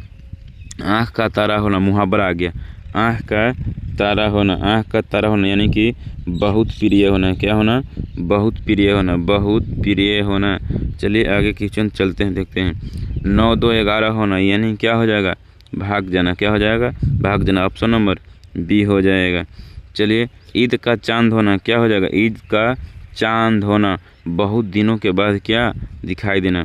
आँख का तारा होना, मुहावरा आ गया। आँख का तारा होना, आँख का तारा होना यानी कि बहुत प्रिय होना। क्या होना? बहुत प्रिय होना, बहुत प्रिय होना। चलिए आगे क्वेश्चन चलते हैं, देखते हैं। 9, 2, 11 होना यानी क्या हो जाएगा? भाग जाना। क्या हो जाएगा? भाग जाना। ऑप्शन नंबर बी हो जाएगा। चलिए, ईद का चांद होना क्या हो जाएगा? ईद का चांद होना, बहुत दिनों के बाद क्या? दिखाई देना।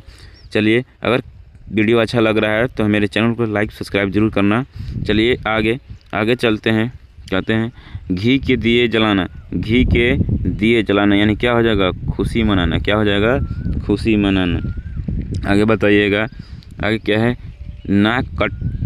चलिए, अगर वीडियो अच्छा लग रहा है तो मेरे चैनल को लाइक सब्सक्राइब जरूर करना। चलिए आगे चलते हैं। कहते हैं, घी के दिए जलाना। घी के दिए जलाना यानी क्या हो जाएगा? खुशी मनाना। क्या हो जाएगा? खुशी मनाना। आगे बताइएगा, आगे क्या है? नाक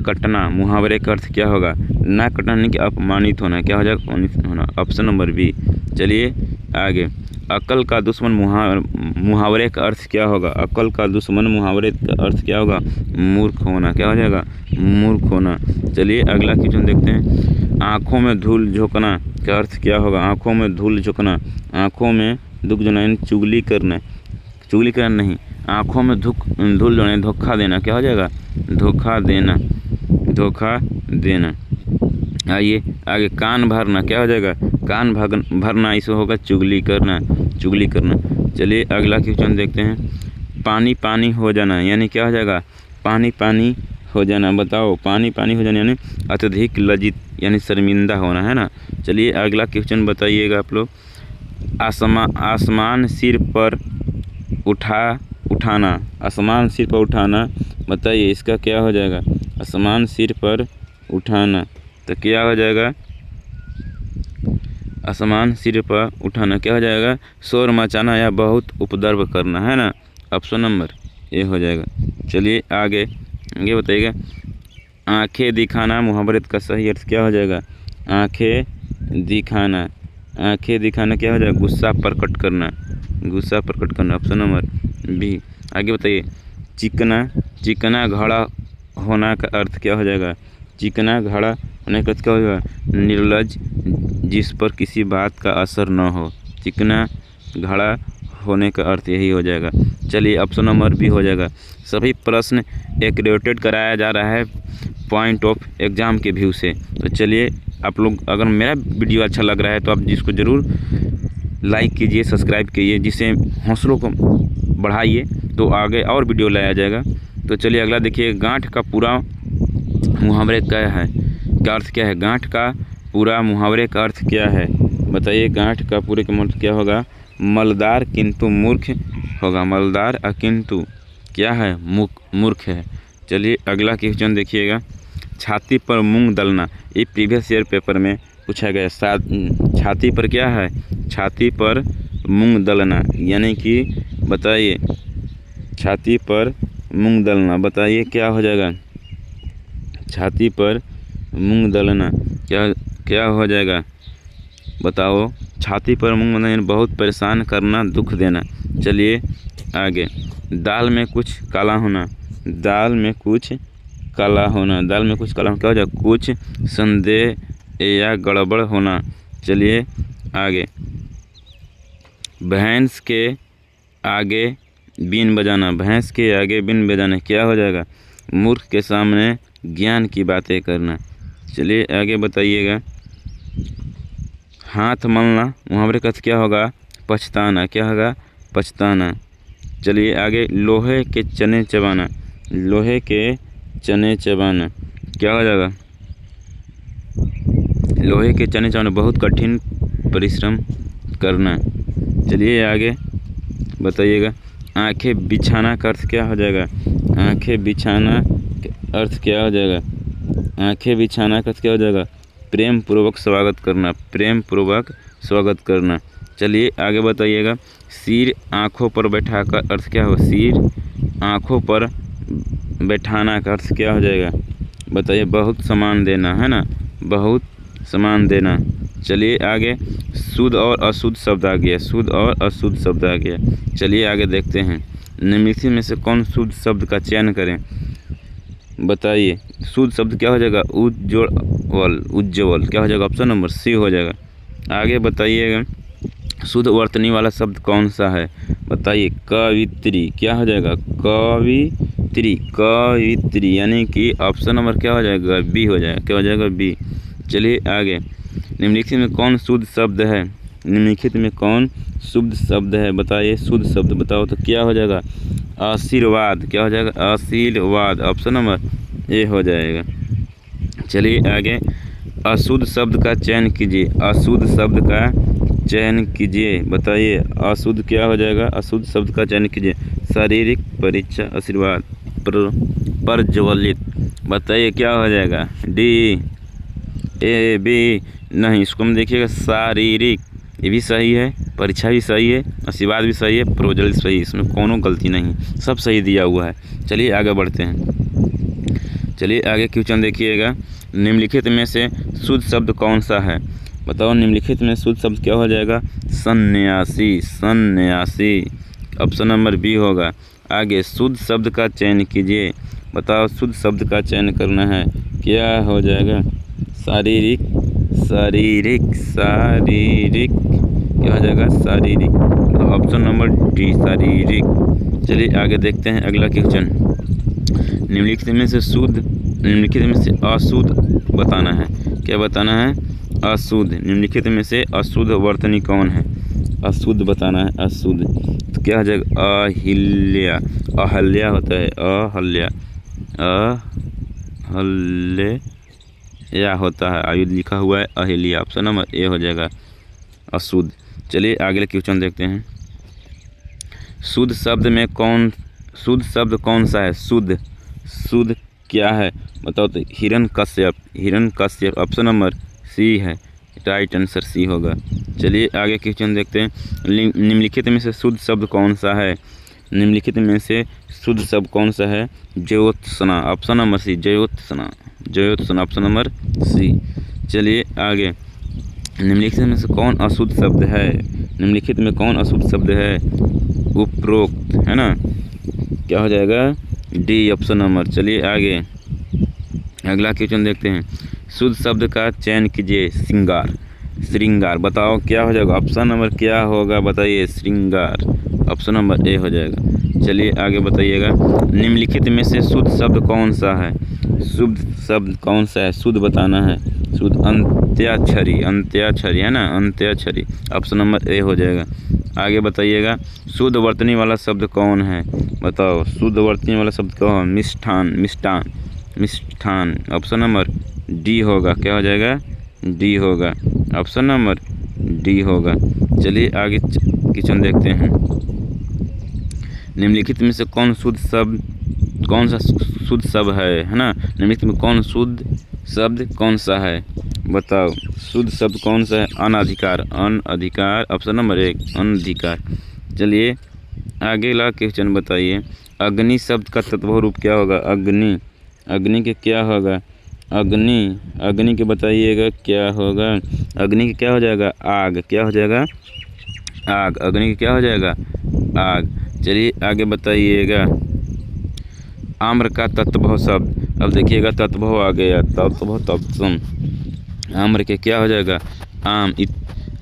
कटना, मुहावरे का अर्थ क्या होगा? नाक कटना यानी कि अपमानित होना। क्या हो जाएगा? अपमानित होना। Option number B. चलिए आगे, अकल का दुश्मन मुहावरे का अर्थ क्या होगा? अकल का दुश्मन मुहावरे का अर्थ क्या होगा? मूर्ख होना। क्या हो जाएगा? मूर्ख होना। चलिए अगला क्वेश्चन देखते हैं, आँखों में धूल झोंकना का अर्थ क्या होगा? आँखों में धूल झोंकना, आँखों में धूल झोंकना, चुगली करना। चुगली करना नहीं, आँखों में धूल झोंकना, धोखा देना। क्या हो जाएगा? धोखा देना। धोखा देना। आइए आगे, कान भरना क्या हो जाएगा? कान भरना, इसे होगा चुगली करना। चुगली करना। चलिए अगला क्वेश्चन देखते हैं, पानी पानी हो जाना यानी क्या हो जाएगा? पानी पानी हो जाना। बताओ, पानी पानी हो जाना यानी अत्यधिक लज्जित यानी शर्मिंदा होना, है ना। चलिए अगला क्वेश्चन बताइएगा आप लोग, आसमान सिर पर उठाना। आसमान सिर पर उठाना, बताइए इसका क्या हो जाएगा? आसमान सिर पर उठाना तो क्या हो जाएगा? आसमान सिर पर उठाना क्या हो जाएगा? शोर मचाना या बहुत उपद्रव करना, है ना। ऑप्शन नंबर ए हो जाएगा। चलिए आगे बताइएगा, आंखें दिखाना मुहावरे का सही अर्थ क्या हो जाएगा? आंखें दिखाना। आंखें दिखाना क्या हो जाएगा? गुस्सा प्रकट करना। गुस्सा प्रकट करना। Option number B. आगे बताइए, चिकना घड़ा होना का अर्थ क्या हो जाएगा? चिकना घड़ा होने का अर्थ क्या हो जाएगा? निर्लज, जिस पर किसी बात का असर न हो। चिकना घड़ा होने का अर्थ यही हो जाएगा। चलिए ऑप्शन नंबर बी हो जाएगा। सभी प्रश्न एक्यूरेटेड कराया जा रहा है पॉइंट ऑफ एग्ज़ाम के व्यू से। तो चलिए आप लोग, अगर मेरा वीडियो अच्छा लग रहा है तो आप जिसको ज़रूर लाइक कीजिए, सब्सक्राइब कीजिए, जिससे हौसलों को बढ़ाइए तो आगे और वीडियो लाया जाएगा। तो चलिए अगला देखिए, गांठ का पूरा मुहावरे क्या है? क्या अर्थ क्या है? गांठ का पूरा मुहावरे का अर्थ क्या है? बताइए, गांठ का पूरे का मतलब क्या होगा? मलदार किंतु मूर्ख होगा। मलदार अकिंतु क्या है? मूर्ख है। चलिए अगला क्वेश्चन देखिएगा, छाती पर मूंग दलना। ये प्रीवियस ईयर पेपर में पूछा गया। छाती पर क्या है? छाती पर मूंग दलना यानी कि बताइए, छाती पर मूंग दलना, बताइए क्या हो जाएगा? छाती पर मूंग दलना क्या हो जाएगा? बताओ, छाती पर मूंग दलना यानी बहुत परेशान करना, दुख देना। चलिए आगे, दाल में कुछ काला होना। दाल में कुछ काला होना। दाल में कुछ काला होना क्या हो जाएगा? कुछ संदेह या गड़बड़ होना। चलिए आगे, भैंस के आगे बीन बजाना। भैंस के आगे बीन बजाना क्या हो जाएगा? मूर्ख के सामने ज्ञान की बातें करना। चलिए आगे बताइएगा, हाथ मलना मुहावरे का क्या होगा? पछताना। क्या होगा? पछताना। चलिए आगे, लोहे के चने चबाना। लोहे के चने चबाना क्या हो जाएगा? लोहे के चने चबाना बहुत कठिन परिश्रम करना। चलिए आगे बताइएगा, आंखें बिछाना का अर्थ क्या हो जाएगा? आंखें बिछाना का अर्थ क्या हो जाएगा? आंखें बिछाना का अर्थ क्या हो जाएगा? प्रेम पूर्वक स्वागत करना। प्रेम पूर्वक स्वागत करना। चलिए आगे बताइएगा, सिर आँखों पर बैठा का अर्थ क्या हो? सिर आँखों पर बैठाना का अर्थ क्या हो जाएगा? बताइए। बहुत सम्मान देना, है ना, बहुत सम्मान देना। चलिए आगे, शुद्ध और अशुद्ध शब्द आ गया। शुद्ध और अशुद्ध शब्द आ गया। चलिए आगे देखते हैं, निम्नलिखित में से कौन शुद्ध शब्द का चयन करें? बताइए। शुद्ध शब्द क्या हो जाएगा? उज्ज्वल। उज्ज्वल क्या हो जाएगा? ऑप्शन नंबर सी हो जाएगा। आगे बताइएगा, शुद्ध वर्तनी वाला शब्द कौन सा है? बताइए। कवित्री क्या हो जाएगा? कवित्री। कवित्री यानी कि ऑप्शन नंबर क्या हो जाएगा? बी हो जाएगा। क्या हो जाएगा? बी। चलिए आगे, निम्नलिखित में कौन शुद्ध शब्द है? निम्नलिखित में कौन शुद्ध शब्द है? बताइए। शुद्ध शब्द बताओ तो क्या हो जाएगा? आशीर्वाद। क्या हो जाएगा? आशीर्वाद। ऑप्शन नंबर ए हो जाएगा। चलिए आगे, अशुद्ध शब्द का चयन कीजिए। अशुद्ध शब्द का चयन कीजिए। बताइए। अशुद्ध क्या हो जाएगा? अशुद्ध शब्द का चयन कीजिए। शारीरिक परीक्षा, आशीर्वाद, प्रज्वलित। बताइए क्या हो जाएगा? डी, ए, बी। नहीं, इसको हम देखिएगा, शारीरिक ये भी सही है, परीक्षा भी सही है, आशीर्वाद भी सही है, प्रज्वलित सही है। इसमें कोनो गलती नहीं, सब सही दिया हुआ है। चलिए आगे बढ़ते हैं। चलिए आगे क्वेश्चन देखिएगा, निम्नलिखित में से शुद्ध शब्द कौन सा है? बताओ। निम्नलिखित में शुद्ध शब्द क्या हो जाएगा? सन्यासी। सन्यासी। ऑप्शन नंबर बी होगा। आगे, शुद्ध शब्द का चयन कीजिए। बताओ। शुद्ध शब्द का चयन करना है, क्या हो जाएगा? शारीरिक। शारीरिक। शारीरिक क्या हो जाएगा? शारीरिक। तो ऑप्शन नंबर डी, शारीरिक। चलिए आगे देखते हैं अगला क्वेश्चन, निम्नलिखित में से शुद्ध, निम्नलिखित में से अशुद्ध बताना है। क्या बताना है? अशुद्ध। निम्नलिखित में से अशुद्ध वर्तनी कौन है? अशुद्ध बताना है। अशुद्ध तो क्या हो जाएगा? अहिल्या। अहल्या होता है, अहल्या। अहल्या होता है, आयुध लिखा हुआ है, अहिल्या। ऑप्शन नंबर ए हो जाएगा अशुद्ध। चलिए अगले क्वेश्चन देखते हैं, शुद्ध शब्द में शुद्ध शब्द कौन सा है? शुद्ध। शुद्ध क्या है बताओ तो? Hiranyakashyap. Hiranyakashyap. Option number C है, राइट आंसर सी होगा। चलिए आगे क्वेश्चन देखते हैं, निम्नलिखित में से शुद्ध शब्द कौन सा है? निम्नलिखित में से शुद्ध शब्द कौन सा है? ज्योत्सना। ऑप्शन नंबर सी, ज्योत्सना। ज्योत्सना। Option number C. चलिए आगे, निम्नलिखित में से कौन अशुद्ध शब्द है? निम्नलिखित में कौन अशुद्ध शब्द है? उपरोक्त, है ना। क्या हो जाएगा? D, option number. चलिए आगे अगला क्वेश्चन देखते हैं, शुद्ध शब्द का चयन कीजिए। श्रृंगार। श्रृंगार बताओ क्या हो जाएगा? ऑप्शन नंबर क्या होगा? बताइए। श्रृंगार। ऑप्शन नंबर ए हो जाएगा। चलिए आगे बताइएगा, निम्नलिखित में से शुद्ध शब्द कौन सा है? शुद्ध शब्द कौन सा है? शुद्ध बताना है। शुद्ध अंत्याक्षरी। अंत्याक्षरी, है ना, अंत्याक्षरी। ऑप्शन नंबर ए हो जाएगा। आगे बताइएगा, शुद्ध वर्तनी वाला शब्द कौन है? बताओ। शुद्ध वर्तनी वाला शब्द कौन है? मिष्ठान। मिष्ठान। मिष्ठान। ऑप्शन नंबर डी होगा। क्या हो जाएगा? डी होगा। ऑप्शन नंबर डी होगा। चलिए आगे क्वेश्चन देखते हैं, निम्नलिखित में से कौन शुद्ध शब्द, कौन सा शुद्ध शब्द है ना? निम्नलिखित में कौन शुद्ध शब्द कौन सा है? बताओ। शुद्ध शब्द कौन सा है? अनधिकार। अनधिकार। ऑप्शन नंबर एक, अनधिकार। चलिए अगला क्वेश्चन बताइए, अग्नि शब्द का तत्व रूप क्या होगा? अग्नि। अग्नि के क्या होगा? अग्नि। अग्नि के बताइएगा क्या होगा? अग्नि के क्या हो जाएगा? आग। क्या हो जाएगा? आग। अग्नि के क्या हो जाएगा? आग। चलिए आगे बताइएगा, आम्र का तत्वभाव शब्द। अब देखिएगा तत्वभाव आ गया, तत्वभाव तत्सम। आम्र के क्या हो जाएगा? आम।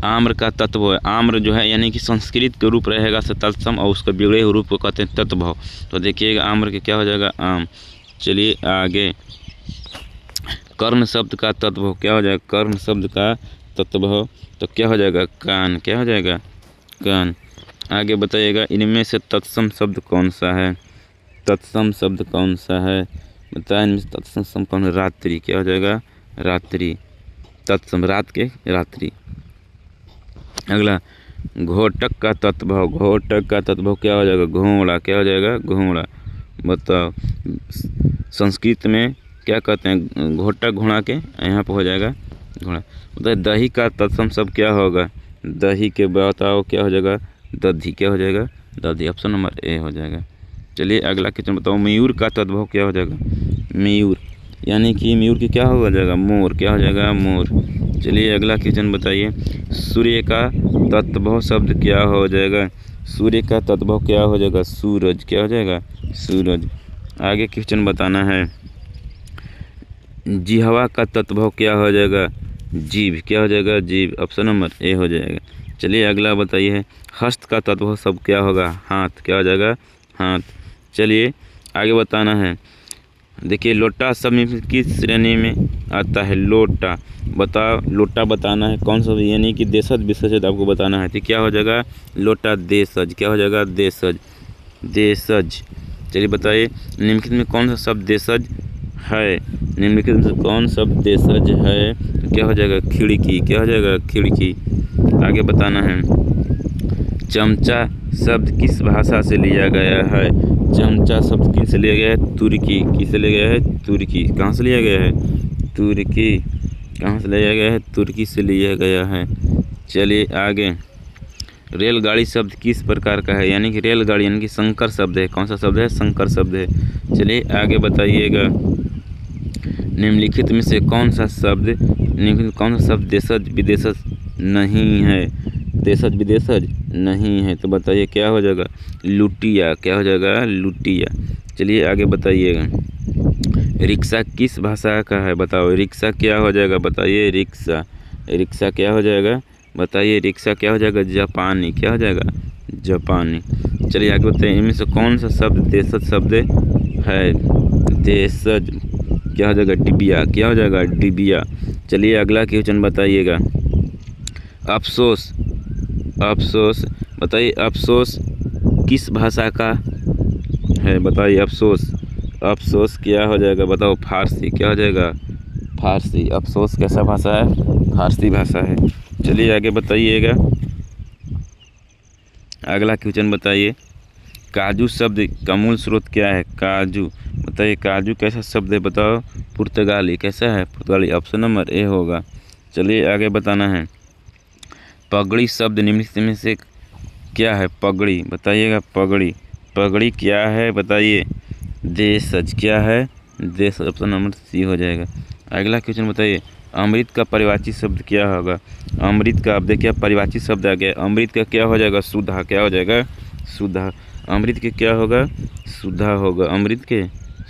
आम्र का तत्व है, आम्र जो है यानी कि संस्कृत के रूप रहेगा तत्सम, और उसका बिगड़े हुए रूप को कहते हैं तत्वभाव। तो देखिएगा आम्र के क्या हो जाएगा? आम। चलिए आगे, कर्ण शब्द का तत्वभाव क्या हो जाएगा? कर्ण शब्द का तत्व हो तो क्या हो जाएगा? कान। क्या हो जाएगा? कान। आगे बताइएगा इनमें से तत्सम शब्द कौन सा है? तत्सम शब्द कौन सा है? बताएं इनमें से तत्सम शब्द कौन है? रात्रि। क्या हो जाएगा? रात्रि। तत्सम रात के रात्रि। अगला घोटक का तत्व। घोटक का तत्व क्या हो जाएगा? घोड़ा। क्या हो जाएगा? घोड़ा। बताओ संस्कृत में क्या कहते हैं? घोटक घोड़ा के, यहाँ पर हो जाएगा घोड़ा। बताइए दही का तत्सम शब्द क्या होगा? दही के बताओ क्या हो जाएगा? दधी। क्या हो जाएगा? दधी। ऑप्शन नंबर ए हो जाएगा। चलिए अगला क्वेश्चन बताओ मयूर का तद्भव क्या हो जाएगा? मयूर यानी कि मयूर की क्या हो जाएगा? मोर। क्या हो जाएगा? मोर। चलिए अगला क्वेश्चन बताइए सूर्य का तत्भव शब्द क्या हो जाएगा? सूर्य का तत्भव क्या हो जाएगा? सूरज। क्या हो जाएगा? सूरज। आगे क्वेश्चन बताना है जिह्वा का तत्भव क्या हो जाएगा? जीभ। क्या हो जाएगा? जीभ। ऑप्शन नंबर ए हो जाएगा। चलिए अगला बताइए हस्त का तत्भव शब्द क्या होगा? हाथ। क्या हो जाएगा? हाथ। चलिए आगे बताना है देखिए लोटा शब्द में किस श्रेणी में आता है? लोटा। बताओ लोटा बताना है कौन सा, यानी कि देशज विशेषज आपको बताना है तो क्या हो जाएगा? लोटा। देशज। क्या हो जाएगा? देशज। देशज। चलिए बताइए निम्नलिखित में कौन सा शब्द देशज है? निम्नलिखित में कौन शब्द देशज है तो क्या हो जाएगा? खिड़की। क्या हो जाएगा? खिड़की। आगे बताना है चमचा शब्द किस भाषा से लिया गया है? चमचा शब्द किस से लिया गया है? तुर्की। किस से लिया गया है? तुर्की। कहाँ से लिया गया है? तुर्की। कहाँ से लिया गया है? तुर्की से लिया गया है। चलिए आगे रेलगाड़ी शब्द किस प्रकार का है? यानी कि रेलगाड़ी यानी कि संकर शब्द है। कौन सा शब्द है? संकर शब्द है। चलिए आगे बताइएगा निम्नलिखित में से कौन सा शब्द देशज विदेशज नहीं है? देशज विदेशज नहीं है तो बताइए क्या हो जाएगा? लुटिया। क्या हो जाएगा? लुटिया। चलिए आगे बताइएगा रिक्शा किस भाषा का है? बताओ रिक्शा क्या हो जाएगा? बताइए रिक्शा। रिक्शा क्या हो जाएगा? बताइए रिक्शा क्या हो जाएगा? जापानी। क्या हो जाएगा? जापानी। चलिए आगे बताइए इनमें से कौन सा शब्द देशज शब्द है? देशज। क्या हो जाएगा? डिबिया। क्या हो जाएगा? डिबिया। चलिए अगला क्वेश्चन बताइएगा अफसोस। अफसोस बताइए अफसोस किस भाषा का है? बताइए अफसोस। अफसोस क्या हो जाएगा? बताओ फारसी। क्या हो जाएगा? फारसी। अफसोस कैसा भाषा है? फारसी भाषा है। चलिए आगे बताइएगा अगला क्वेश्चन बताइए काजू शब्द का मूल स्रोत क्या है? काजू। बताइए काजू कैसा शब्द है? बताओ पुर्तगाली। कैसा है? पुर्तगाली। ऑप्शन नंबर ए होगा। चलिए आगे बताना है पगड़ी शब्द निम्नलिखित में से क्या है? पगड़ी। बताइएगा पगड़ी। पगड़ी क्या है? बताइए देशज। क्या है? देशज। ऑप्शन नंबर सी हो जाएगा। अगला क्वेश्चन बताइए अमृत का परिवाची शब्द क्या होगा? अमृत का अब देखिए परिवाची शब्द आ गया। अमृत का क्या हो जाएगा? सुधा। क्या हो जाएगा? सुधा। अमृत के क्या होगा? सुधा होगा। अमृत के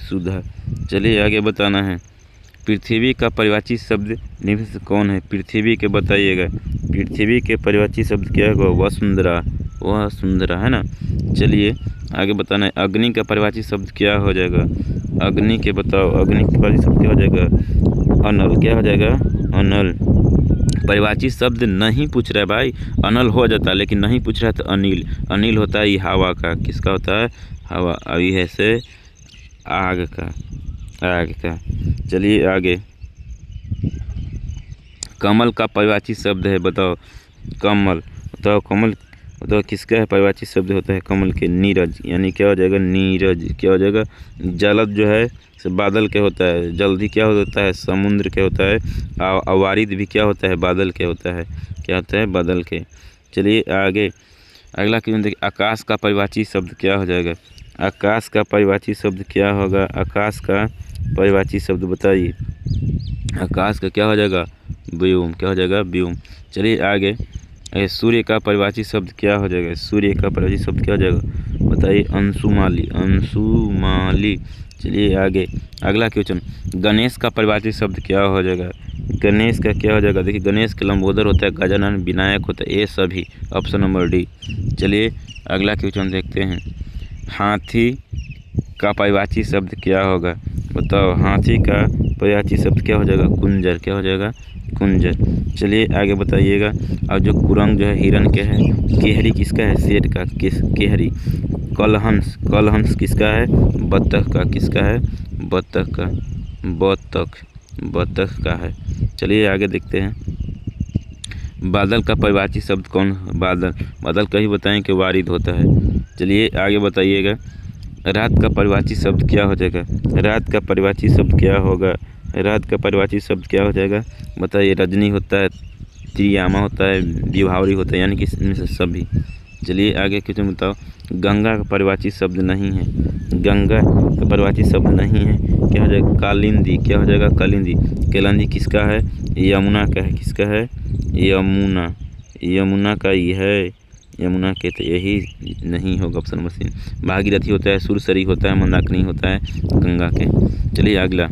सुधा। चलिए आगे बताना है पृथ्वी का परिवाची शब्द निम्न से कौन है? पृथ्वी के बताइएगा पृथ्वी के परिवाची शब्द क्या होगा? वसुंधरा। वह सुंदरा है ना। चलिए आगे बताना है अग्नि का परिवाची शब्द क्या हो जाएगा? अग्नि के बताओ अग्नि के परिवाची शब्द क्या हो जाएगा? अनल। क्या हो जाएगा? अनल। परिवाची शब्द नहीं पूछ रहा है भाई, अनल हो जाता है लेकिन नहीं पूछ रहा है तो अनिल। अनिल होता है ये हवा का। किसका होता है? हवा। अभी है से आग का। आग का। चलिए आगे कमल का परिवाची शब्द है। बताओ कमल। बताओ कमल बताओ किसका है? परिवाची शब्द होता है कमल के नीरज। यानी क्या हो जाएगा? नीरज। क्या हो जाएगा? जलद जो है से बादल के होता है। जल्दी क्या होता है? समुद्र के होता है। अवारिद भी क्या होता है? बादल के होता है। क्या होता है? बादल के। चलिए आगे अगला क्वेश्चन देखिए आकाश का परिवाची शब्द क्या हो जाएगा? आकाश का परिवाची शब्द क्या होगा? आकाश का परिवाची शब्द बताइए। आकाश का क्या हो जाएगा? व्योम। क्या हो जाएगा? व्योम। चलिए आगे सूर्य का परिवाची शब्द क्या हो जाएगा? सूर्य का परिवाची शब्द क्या हो जाएगा? बताइए अंशुमाली। अंशुमाली। चलिए आगे अगला क्वेश्चन गणेश का परिवाची शब्द क्या हो जाएगा? गणेश का क्या हो जाएगा? देखिए गणेश के लंबोदर होता है, गजानन, विनायक होता है, ये सभी। Option number D. चलिए अगला क्वेश्चन देखते हैं हाथी का परिवाची शब्द क्या होगा? बताओ हाथी का परिवाची शब्द क्या हो जाएगा? कुंजर। क्या हो जाएगा? कुंजर। चलिए आगे बताइएगा। और जो कुरंग जो है हिरन के है। केहरी किसका है? शेर का। केहरी। कलहंस, कलहंस किसका है? बत्तख का। किसका है? बत्तख का। बत्तख का है। चलिए आगे देखते हैं। बादल का परिवाची शब्द कौन? बादल का ही बताएं कि वारिद होता है। चलिए आगे बताइएगा। रात का परिवाची शब्द क्या हो जाएगा? रात का परिवाची शब्द क्या होगा? रात का परिवाची शब्द क्या हो जाएगा? बताइए। रजनी होता है, त्रियामा होता है, विभावरी होता है, यानी कि इनमें से सभी। चलिए आगे कुछ बताओ। गंगा का परिवाची शब्द नहीं है। गंगा का परिवाची शब्द नहीं है, क्या हो जाएगा? कालिंदी। क्या हो जाएगा? कालिंदी। केलंदी किसका है? यमुना का है। किसका है? यमुना। यमुना का ही है। यमुना के तो यही नहीं होगा ऑप्शन नंबर सी। भागीरथी होता है, सुरसरी होता है, मंदाकिनी होता है गंगा के। चलिए अगला।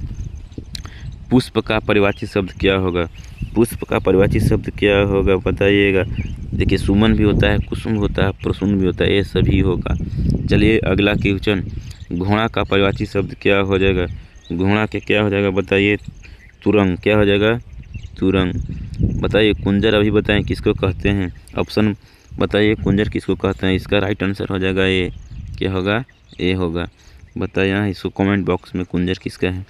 पुष्प का परिवाची शब्द क्या होगा? पुष्प का परिवाची शब्द क्या होगा बताइएगा। देखिए सुमन भी होता है, कुसुम होता है, प्रसून भी होता है, ये सभी होगा। चलिए अगला क्वेश्चन। घोड़ा का परिवाची शब्द क्या हो जाएगा? घोड़ा के क्या हो जाएगा बताइए। तुरंग। क्या हो जाएगा? तुरंग। बताइए। कुंजर अभी बताएं किसको कहते हैं? ऑप्शन बताइए। कुंजर किसको कहते हैं? इसका राइट आंसर हो जाएगा ए। क्या होगा? ए होगा। बताइए इसको कमेंट बॉक्स में कुंजर किसका है।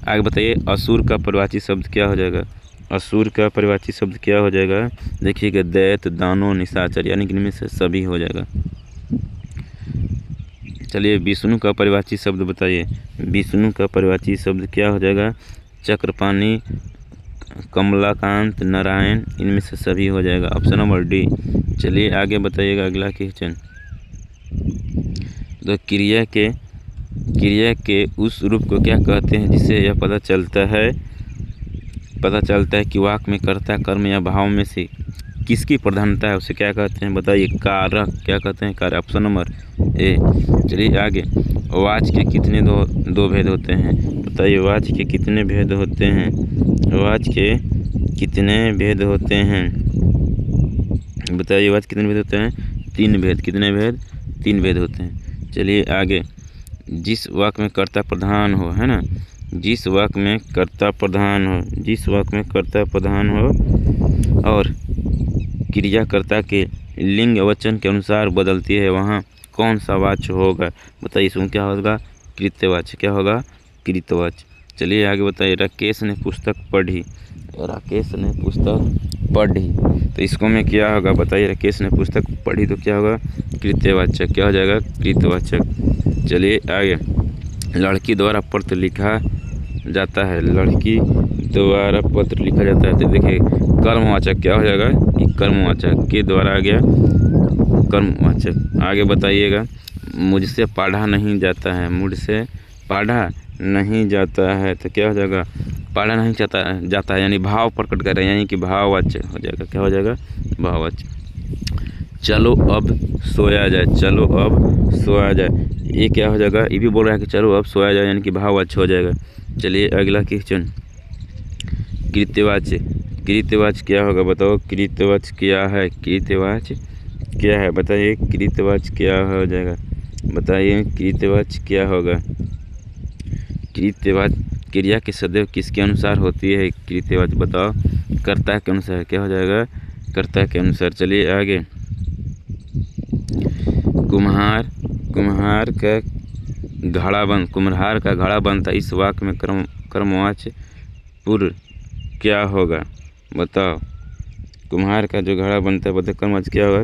आगे बताइए। असुर का परिवाची शब्द क्या हो जाएगा? असुर का परिवाची शब्द क्या हो जाएगा? देखिएगा। दैत्य, दानव, निशाचर, यानी कि इनमें से सभी हो जाएगा। चलिए विष्णु का परिवाची शब्द बताइए। विष्णु का परिवाची शब्द क्या हो जाएगा? चक्रपाणी, कमलाकांत, नारायण, इनमें से सभी हो जाएगा। Option number D. चलिए आगे बताइएगा अगला क्वेश्चन। तो क्रिया के उस रूप को क्या कहते हैं जिससे यह पता चलता है कि वाक्य में कर्ता, कर्म या भाव में से किसकी प्रधानता है, उसे क्या कहते हैं बताइए। कारक। क्या कहते हैं? कारक। ऑप्शन नंबर ए। चलिए आगे। वाच के कितने दो भेद होते हैं बताइए। वाच के कितने भेद होते हैं? वाच के कितने भेद होते हैं बताइए। वाच कितने भेद होते हैं? 3 भेद। कितने भेद? 3 भेद होते हैं। चलिए आगे। जिस वाक्य में कर्ता प्रधान हो, है ना, जिस वाक्य में कर्ता प्रधान हो और क्रियाकर्ता के लिंग वचन के अनुसार बदलती है, वहाँ कौन सा वाच्य होगा बताइए। इसमें क्या होगा? कृत्यवाच्य। क्या होगा? कृत्यवाच्य। चलिए आगे बताइए। राकेश ने पुस्तक पढ़ी। तो इसको में क्या होगा बताइए। राकेश ने पुस्तक पढ़ी तो क्या होगा? कृत्यवाच्य। क्या हो जाएगा? कृत्यवाच्य। चलिए आगे। लड़की द्वारा पत्र लिखा जाता है। लड़की द्वारा पत्र लिखा जाता है तो देखिए कर्मवाचक क्या हो जाएगा? ये कर्मवाचक के द्वारा आ गया कर्मवाचक। आगे बताइएगा। मुझसे पढ़ा नहीं जाता है। मुझसे पढ़ा नहीं जाता है तो क्या हो जाएगा? पढ़ा नहीं जाता है यानी भाव प्रकट कर रहे हैं, यानी कि भाववाच्य हो जाएगा। क्या हो जाएगा? भाववाच्य। चलो अब सोया जाए। चलो अब सोया जाए, ये क्या हो जाएगा? ये भी बोल रहा है कि चलो अब सोया जाए, यानी कि भाववाच्य हो जाएगा। चलिए अगला क्वेश्चन। कृत्यवाच्य। कृत्यवाच्य क्या होगा बताओ। कृत्यवाच्य क्या है? कृत्यवाच्य क्या है बताइए। कृत्यवाच्य क्या हो जाएगा बताइए। कृत्यवाच्य क्या होगा? कृत्यवाच्य क्रिया की सदैव किसके अनुसार होती है? कृत्यवाच्य बताओ। कर्ता के अनुसार। क्या हो जाएगा? कर्ता के अनुसार। चलिए आगे। कुम्हार का घड़ा बनता। इस वाक्य में कर्मवाच्य पूर्व क्या होगा बताओ। कुम्हार का जो घड़ा बनता है बताओ कर्मवाच्य क्या होगा?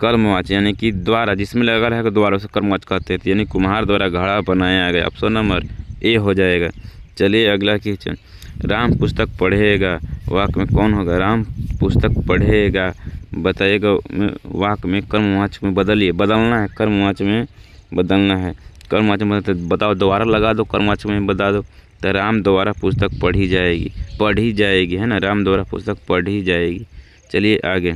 कर्मवाच्य, यानी कि द्वारा, जिसमें लगा रहेगा द्वारा उसे कर्मवाच्य कहते हैं, यानी कुम्हार द्वारा घड़ा बनाया गया। ऑप्शन नंबर ए हो जाएगा। चलिए अगला क्वेश्चन। राम पुस्तक पढ़ेगा, वाक्य में कौन होगा? राम पुस्तक पढ़ेगा बताइएगा। वाक्य में कर्मवाच्य में बदलना है। कर्मवाच्य में बदलना है। कर्मवाच्य में बताओ, दोबारा लगा दो, कर्मवाच्य में बता दो। तो राम द्वारा पुस्तक पढ़ी जाएगी, है ना। राम द्वारा पुस्तक पढ़ी जाएगी। चलिए आगे।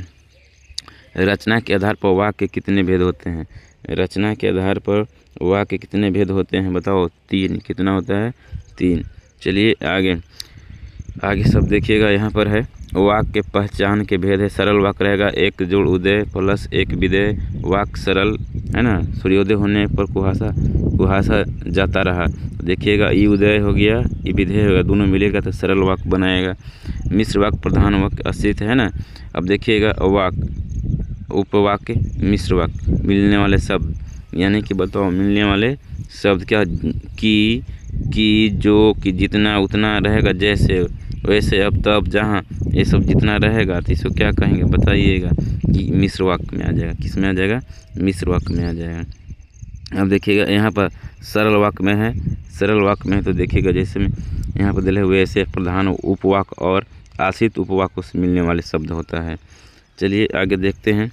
रचना के आधार पर वाक्य कितने भेद होते हैं? रचना के आधार पर वाक्य कितने भेद होते हैं बताओ। 3। कितना होता है? 3। चलिए आगे सब देखिएगा। यहाँ पर है वाक्य के पहचान के भेद है। सरल वाक्य रहेगा 1 जोड़ उदय प्लस 1 विदेय। वाक्य सरल, है ना। सूर्योदय होने पर कुहासा जाता रहा। देखिएगा ई उदय हो गया, ई विधेय होगा, दोनों मिलेगा तो सरल वाक्य बनाएगा। मिश्र वाक्य, प्रधान वाक्य, अस्तित्व है ना। अब देखिएगा वाक्य, उपवाक्य, मिश्र वाक्य, मिलने वाले शब्द, यानी कि बताओ मिलने वाले शब्द क्या, कि, जो, कि, जितना, उतना रहेगा, जैसे, वैसे, अब, तब, जहाँ, ये सब जितना रहेगा तो इसको क्या कहेंगे बताइएगा, कि मिश्र वाक्य में आ जाएगा। किस में आ जाएगा? मिश्र वाक्य में आ जाएगा। अब देखिएगा यहाँ पर सरल वाक्य में है, सरल वाक्य में है तो देखिएगा जैसे में यहाँ पर दिले हुए ऐसे प्रधान उपवाक्य और आश्रित उपवाक्य से मिलने वाले शब्द होता है। चलिए आगे देखते हैं।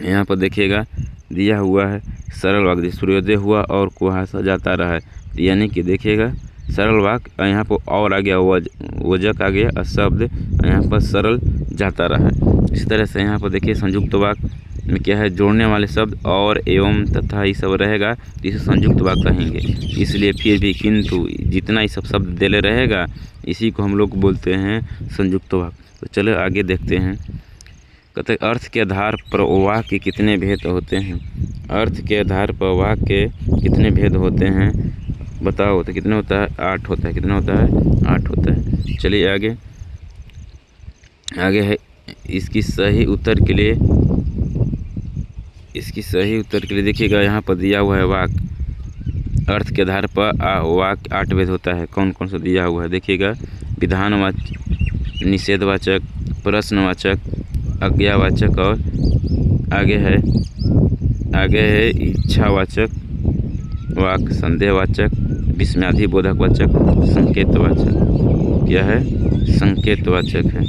यहाँ पर देखिएगा दिया हुआ है सरल वाक्य, सूर्योदय हुआ और कुहासा जाता रहा, यानी कि देखिएगा सरल वाक्य, यहाँ पर और आ गया वजक आ गया, शब्द यहाँ पर सरल जाता रहा। इसी तरह से यहाँ पर देखिए संयुक्त वाक्य में क्या है, जोड़ने वाले शब्द और, एवं, तथा ये सब रहेगा तो इसे संयुक्त वाक्य कहेंगे। इसलिए फिर भी, किंतु, जितना ये सब शब्द देले रहेगा इसी को हम लोग बोलते हैं संयुक्त वाक्य। तो चलो आगे देखते हैं। कहते अर्थ के आधार पर वाक्य के कितने भेद होते हैं। अर्थ के आधार पर वाक्य के कितने भेद होते हैं बताओ, तो कितने होता है? 8 होता है। कितना होता है? 8 होता है। चलिए आगे है इसकी सही उत्तर के लिए, देखिएगा यहाँ पर दिया हुआ है वाक्य, अर्थ के आधार पर वाक्य 8 भेद होता है। कौन कौन सा दिया हुआ है देखिएगा, विधानवाचक, निषेधवाचक, प्रश्नवाचक, आज्ञावाचक और आगे है इच्छावाचक वाक्य, संदेहवाचक, विस्मयादिबोधक वाचक, संकेतवाचक। क्या है? संकेतवाचक है,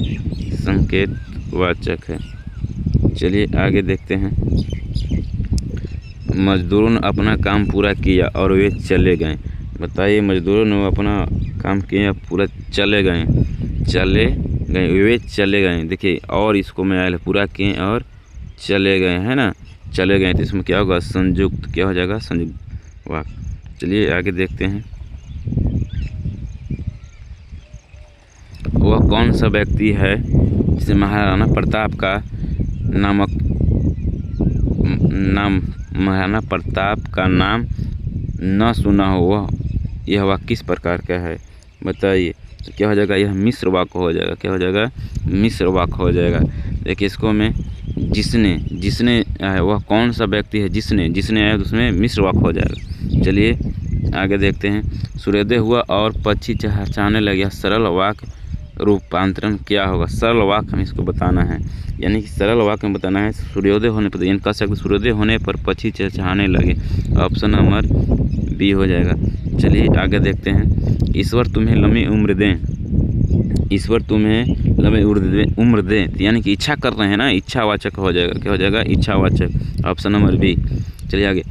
संकेतवाचक है। चलिए आगे देखते हैं। मजदूरों ने अपना काम पूरा किया और वे चले गए। बताइए, मजदूरों ने अपना काम किया पूरा चले गए, वे चले गए। देखिए और इसको मैं आया पूरा किए और चले गए, है ना, चले गए, तो इसमें क्या होगा? संयुक्त, क्या हो जाएगा? संयुक्त वाक्य। चलिए आगे देखते हैं। वह कौन सा व्यक्ति है जिसे महाराणा प्रताप का महाराणा प्रताप का नाम न सुना हो, यह वाक्य किस प्रकार का है बताइए। तो क्या हो जाएगा? यह मिश्र वाक्य हो जाएगा। क्या हो जाएगा? मिश्र वाक्य हो जाएगा। देखिए इसको में जिसने वह कौन सा व्यक्ति है जिसने आया तो उसमें मिश्र वाक्य हो जाएगा। चलिए आगे देखते हैं। सूर्योदय हुआ और पक्षी चहचहाने लगे, सरल वाक्य रूपांतरण क्या होगा? सरल वाक्य हमें इसको बताना है, यानी कि सरल वाक्य में बताना है सूर्योदय होने पर, यानी कह सकते सूर्योदय होने पर पक्षी चहचहाने लगे। ऑप्शन नंबर बी हो जाएगा। चलिए आगे देखते हैं। ईश्वर तुम्हें लंबी उम्र दें, ईश्वर तुम्हें लंबी उम्र दें, यानी कि इच्छा कर रहे हैं ना, इच्छावाचक हो जाएगा। क्या हो जाएगा? इच्छावाचक। Option number B. चलिए आगे।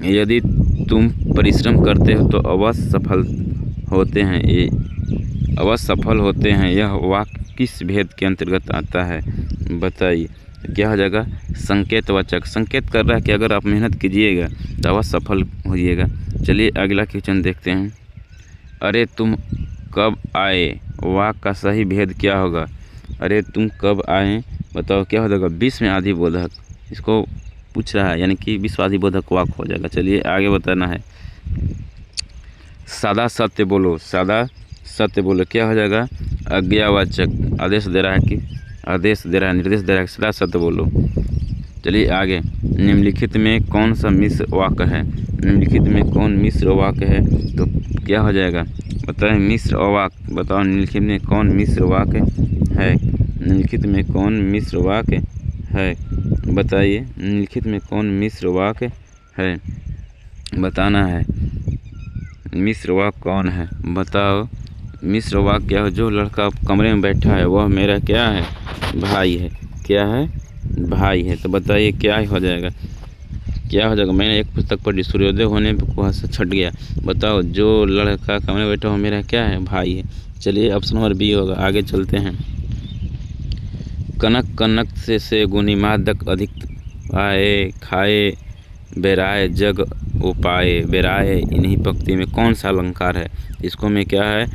यदि तुम परिश्रम करते हो तो अवश्य सफल होते हैं, ये अवश्य सफल होते हैं, यह वाक्य किस भेद के अंतर्गत आता है बताइए। क्या हो जाएगा? संकेतवाचक। संकेत कर रहा है कि अगर आप मेहनत कीजिएगा तो अवश्य सफल होइएगा। चलिए अगला क्वेश्चन देखते हैं। अरे तुम कब आए, वाक्य का सही भेद क्या होगा? अरे तुम कब आए बताओ, क्या हो जाएगा? विस्मयादिबोधक, इसको पूछ रहा है, यानी कि विस्मयादिबोधक वाक्य हो जाएगा। चलिए आगे बताना है। सादा सत्य बोलो, सादा सत्य बोलो, क्या हो जाएगा? आज्ञावाचक। आदेश दे रहा है, निर्देश दे रहा है, सादा सत्य बोलो। चलिए आगे। निम्नलिखित में कौन सा मिश्र वाक्य है? निम्नलिखित में कौन मिश्र वाक्य है? तो क्या हो जाएगा बताएं? मिश्र वाक्य बताओ। निम्नलिखित में कौन मिश्र वाक्य है? निम्नलिखित में कौन मिश्र वाक्य है बताइए। निम्नलिखित में कौन मिश्र वाक्य है बताना है। मिश्र वाक्य कौन है बताओ। मिश्र वाक्य क्या है? जो लड़का कमरे में बैठा है वह मेरा क्या है? भाई है। क्या है? भाई है। तो बताइए क्या हो जाएगा? क्या हो जाएगा? मैंने एक पुस्तक पढ़ी, सूर्योदय होने पर कुहासा छट गया। बताओ, जो लड़का कमरे में बैठा हो मेरा क्या है? भाई है। चलिए ऑप्शन नंबर बी होगा। आगे चलते हैं। कनक से गुनी मादक अधिक आए, खाए बेराए जग उपाय, बेराए इन्हीं पंक्ति में कौन सा अलंकार है? इसको में क्या है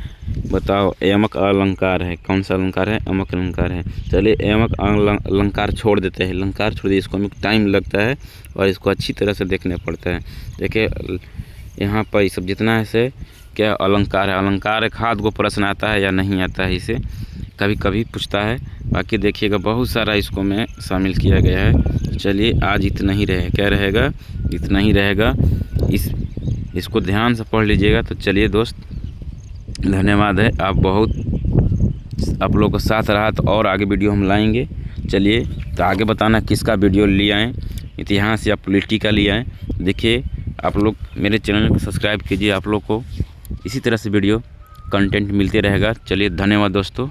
बताओ? यमक अलंकार है। कौन सा अलंकार है? यमक अलंकार है। चलिए यमक अलंकार छोड़ देते हैं, अलंकार छोड़ दिए, इसको में टाइम लगता है और इसको अच्छी तरह से देखना पड़ता है। देखिए यहाँ पर ये सब जितना है से क्या अलंकार है। अलंकार एक हाथ को प्रश्न आता है या नहीं आता है, इसे कभी कभी पूछता है। बाकी देखिएगा बहुत सारा इसको में शामिल किया गया है। चलिए आज इतना ही क्या रहेगा, इतना ही रहेगा। इसको ध्यान से पढ़ लीजिएगा। तो चलिए दोस्त, धन्यवाद है। आप लोग का साथ रहा तो और आगे वीडियो हम लाएंगे। चलिए, तो आगे बताना किसका वीडियो ले आएँ, इतिहास या पॉलिटी का ले आएँ। देखिए आप लोग मेरे चैनल को सब्सक्राइब कीजिए, आप लोग को इसी तरह से वीडियो कंटेंट मिलते रहेगा। चलिए धन्यवाद दोस्तों।